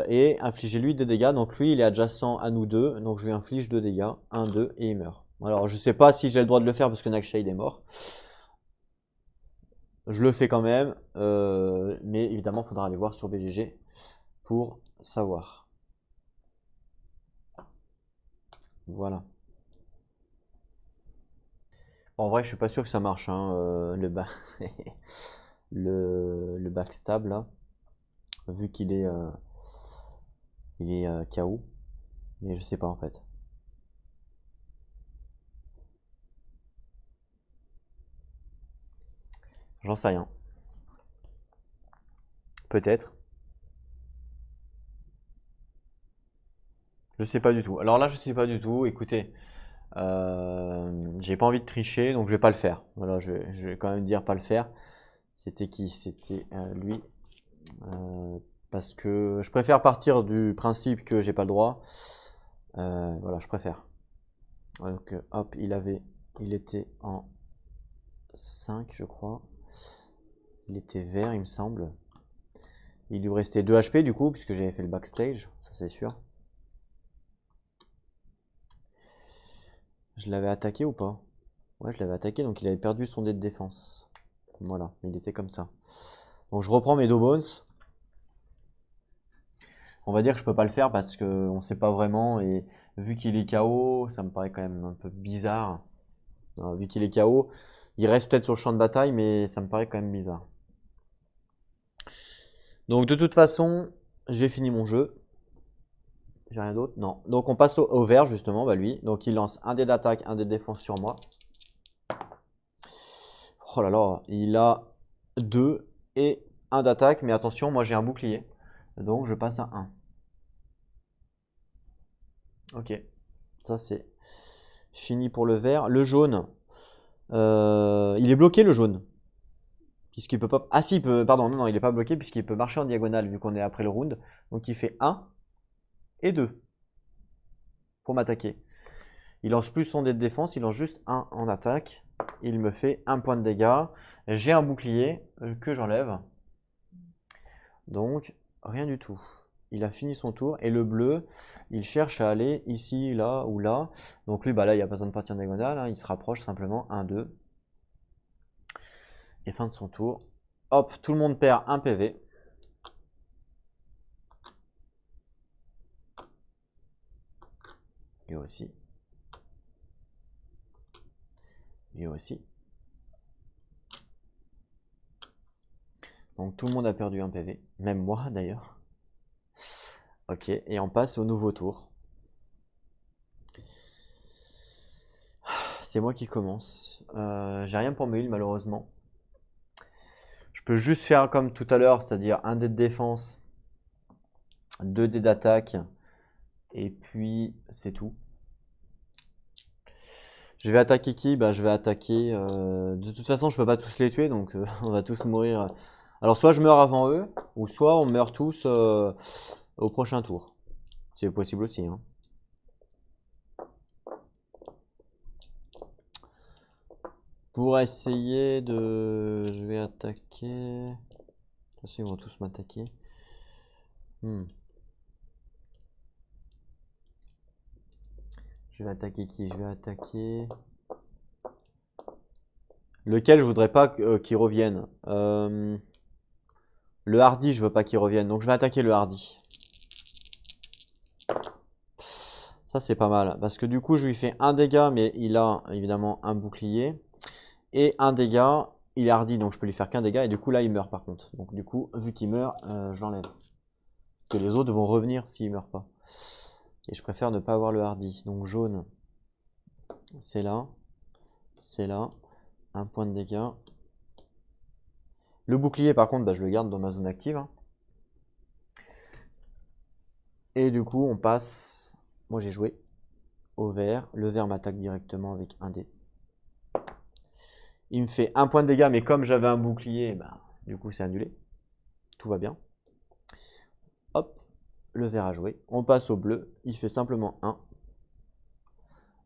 Et infliger lui des dégâts. Donc lui, il est adjacent à nous deux. Donc je lui inflige 2 dégâts. 1, 2 et il meurt. Alors je sais pas si j'ai le droit de le faire parce que Nightshade est mort. Je le fais quand même. Mais évidemment, il faudra aller voir sur BGG pour savoir. Voilà. En vrai, je suis pas sûr que ça marche, hein, le backstab là, vu qu'il est, KO, mais je sais pas en fait. J'en sais rien. Peut-être. Je sais pas du tout. Alors là, je sais pas du tout. Écoutez, j'ai pas envie de tricher, donc je vais pas le faire. Voilà, je vais quand même dire pas le faire. C'était qui? C'était lui. Parce que je préfère partir du principe que j'ai pas le droit. Voilà, je préfère. Donc hop, il était en 5, je crois. Il était vert, il me semble. Il lui restait 2 HP du coup, puisque j'avais fait le backstage, ça c'est sûr. Je l'avais attaqué ou pas? Ouais, je l'avais attaqué, donc il avait perdu son dé de défense. Voilà, il était comme ça. Donc je reprends mes 2 bones. On va dire que je peux pas le faire parce qu'on sait pas vraiment, et vu qu'il est KO, ça me paraît quand même un peu bizarre. Alors, vu qu'il est KO, il reste peut-être sur le champ de bataille, mais ça me paraît quand même bizarre. Donc de toute façon, j'ai fini mon jeu. J'ai rien d'autre? Non. Donc on passe au vert justement, bah lui. Donc il lance un dé d'attaque, un dé de défense sur moi. Oh là là, il a 2 et 1 d'attaque, mais attention, moi j'ai un bouclier. Donc je passe à 1. Ok. Ça c'est fini pour le vert. Le jaune, il est bloqué le jaune. Puisqu'il peut pas. Ah si, il peut. Pardon, non, il est pas bloqué puisqu'il peut marcher en diagonale vu qu'on est après le round. Donc il fait 1 et 2 pour m'attaquer. Il lance plus son dé de défense, il lance juste 1 en attaque. Il me fait 1 point de dégâts. J'ai un bouclier que j'enlève. Donc rien du tout. Il a fini son tour. Et le bleu, il cherche à aller ici, là ou là. Donc lui, bah là, il n'y a pas besoin de partir en diagonale, hein. Il se rapproche simplement. 1, 2. Et fin de son tour. Hop, tout le monde perd un PV. Lui aussi. Lui aussi. Donc tout le monde a perdu un PV. Même moi d'ailleurs. Ok, et on passe au nouveau tour. C'est moi qui commence. J'ai rien pour mes heals malheureusement. Je peux juste faire comme tout à l'heure, c'est-à-dire un dé de défense, 2 dés d'attaque, et puis c'est tout. Je vais attaquer qui? Bah, je vais attaquer. De toute façon, je peux pas tous les tuer, donc on va tous mourir. Alors, soit je meurs avant eux, ou soit on meurt tous au prochain tour. C'est possible aussi, hein. Pour essayer de... Je vais attaquer... De toute façon, ils vont tous m'attaquer. Je vais attaquer qui? Je vais attaquer... Lequel je voudrais pas qu'il revienne. Le hardy, je veux pas qu'il revienne. Donc je vais attaquer le hardy. Ça c'est pas mal. Parce que du coup je lui fais un dégât. Mais il a évidemment un bouclier. Et un dégât. Il est hardy. Donc je peux lui faire qu'un dégât. Et du coup là il meurt par contre. Donc du coup vu qu'il meurt je l'enlève. Parce que les autres vont revenir s'il meurt pas. Et je préfère ne pas avoir le hardy. Donc jaune. C'est là. C'est là. Un point de dégâts. Le bouclier, par contre, bah, je le garde dans ma zone active, hein. Et du coup, on passe... Moi, j'ai joué au vert. Le vert m'attaque directement avec un dé. Il me fait un point de dégâts, mais comme j'avais un bouclier, bah, du coup, c'est annulé. Tout va bien. Hop, le vert a joué. On passe au bleu. Il fait simplement 1.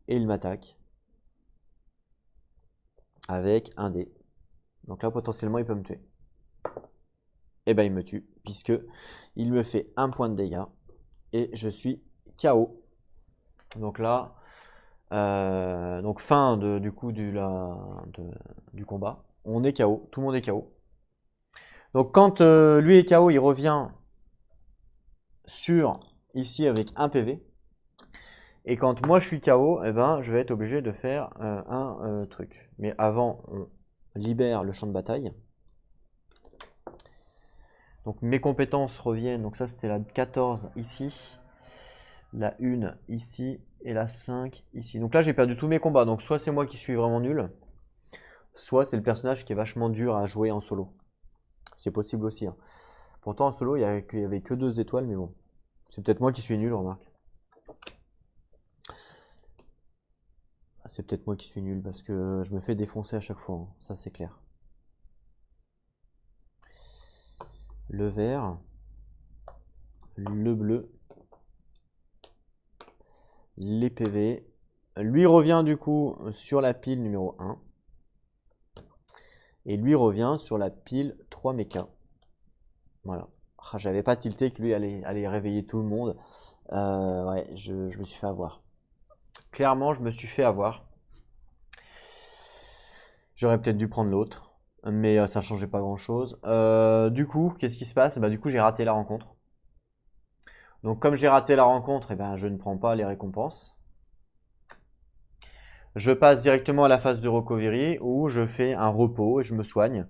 Et il m'attaque avec un dé. Donc là, potentiellement, il peut me tuer. Et ben, il me tue, puisque il me fait un point de dégâts. Et je suis KO. Donc là, donc fin du coup du combat. On est KO, tout le monde est KO. Donc quand lui est KO, il revient sur ici avec un PV. Et quand moi je suis KO, eh ben, je vais être obligé de faire un truc. Mais avant, on libère le champ de bataille. Donc mes compétences reviennent. Donc ça c'était la 14 ici. La 1 ici et la 5 ici. Donc là j'ai perdu tous mes combats. Donc soit c'est moi qui suis vraiment nul, soit c'est le personnage qui est vachement dur à jouer en solo. C'est possible aussi, hein. Pourtant en solo il y avait que 2 étoiles, mais bon. C'est peut-être moi qui suis nul, remarque. C'est peut-être moi qui suis nul parce que je me fais défoncer à chaque fois, hein. Ça c'est clair. Le vert, le bleu, les PV. Lui revient du coup sur la pile numéro 1. Et lui revient sur la pile 3 méca. Voilà. Ah, j'avais pas tilté que lui allait réveiller tout le monde. Ouais, je me suis fait avoir. Clairement, je me suis fait avoir. J'aurais peut-être dû prendre l'autre, mais ça changeait pas grand-chose. Du coup, qu'est-ce qui se passe? Bah, du coup, j'ai raté la rencontre. Donc, comme j'ai raté la rencontre, eh ben, je ne prends pas les récompenses. Je passe directement à la phase de recovery où je fais un repos et je me soigne.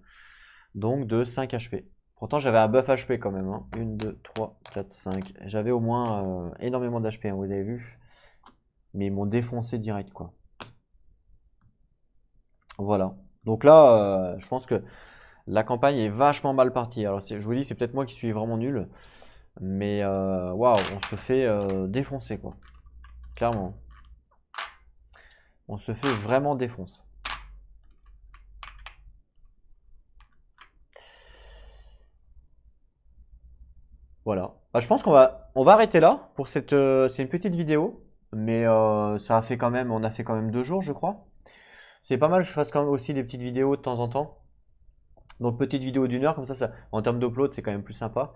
Donc de 5 HP. Pourtant j'avais un buff HP quand même, hein. 1, 2, 3, 4, 5. J'avais au moins énormément d'HP, hein, vous avez vu. Mais ils m'ont défoncé direct, quoi. Voilà. Donc là, je pense que la campagne est vachement mal partie. Alors je vous dis, c'est peut-être moi qui suis vraiment nul. Mais waouh, on se fait défoncer, quoi. Clairement. On se fait vraiment défoncer. Voilà. Bah, je pense on va arrêter là pour c'est une petite vidéo, mais ça a fait quand même, on a fait quand même 2 jours, je crois. C'est pas mal que je fasse quand même aussi des petites vidéos de temps en temps. Donc petite vidéo d'1 heure, comme ça, en termes d'upload, c'est quand même plus sympa.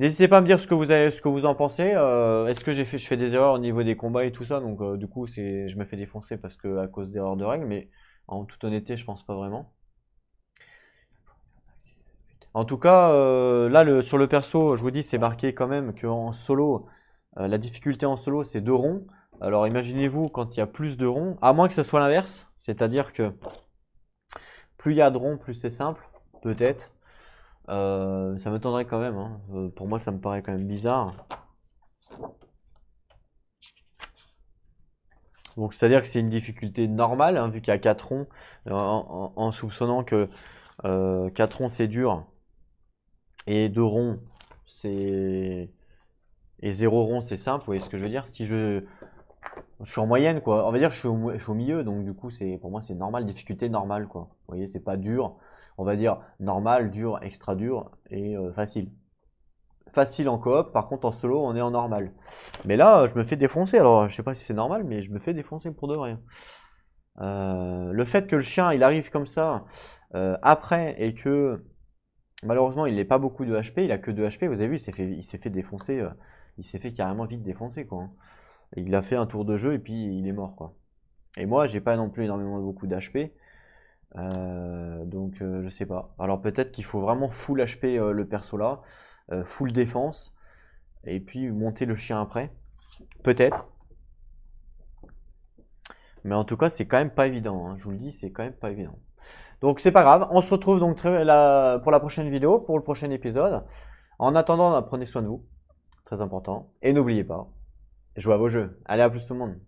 N'hésitez pas à me dire ce que vous en pensez. Est-ce que je fais des erreurs au niveau des combats et tout ça, donc du coup, je me fais défoncer parce que à cause d'erreurs de règles, mais en toute honnêteté, je pense pas vraiment. En tout cas, là, sur le perso, je vous dis, c'est marqué quand même qu'en solo, la difficulté en solo, c'est 2 ronds. Alors imaginez-vous quand il y a plus de ronds, à moins que ce soit l'inverse, c'est-à-dire que plus il y a de ronds, plus c'est simple, peut-être. Ça m'étonnerait quand même, hein. Pour moi, ça me paraît quand même bizarre. Donc c'est-à-dire que c'est une difficulté normale, hein, vu qu'il y a 4 ronds, en soupçonnant que 4 ronds c'est dur, et 2 ronds c'est... Et 0 rond c'est simple, vous voyez ce que je veux dire? Si je Je suis en moyenne, quoi. On va dire que je suis au milieu, donc du coup, pour moi, c'est normal, difficulté normale, quoi. Vous voyez, c'est pas dur. On va dire normal, dur, extra dur et facile. Facile en coop, par contre en solo, on est en normal. Mais là, je me fais défoncer. Alors, je sais pas si c'est normal, mais je me fais défoncer pour de vrai. Le fait que le chien, il arrive comme ça après et que malheureusement, il n'a pas beaucoup de HP, il a que 2 HP. Vous avez vu, il s'est fait défoncer. Il s'est fait carrément vite défoncer, quoi. Il a fait un tour de jeu et puis il est mort, quoi. Et moi, j'ai pas non plus énormément beaucoup d'HP. Donc, je sais pas. Alors, peut-être qu'il faut vraiment full HP le perso là, full défense, et puis monter le chien après. Peut-être. Mais en tout cas, c'est quand même pas évident, hein. Je vous le dis, c'est quand même pas évident. Donc, c'est pas grave. On se retrouve donc pour la prochaine vidéo, pour le prochain épisode. En attendant, prenez soin de vous. Très important. Et n'oubliez pas, jouez à vos jeux. Allez, à plus tout le monde.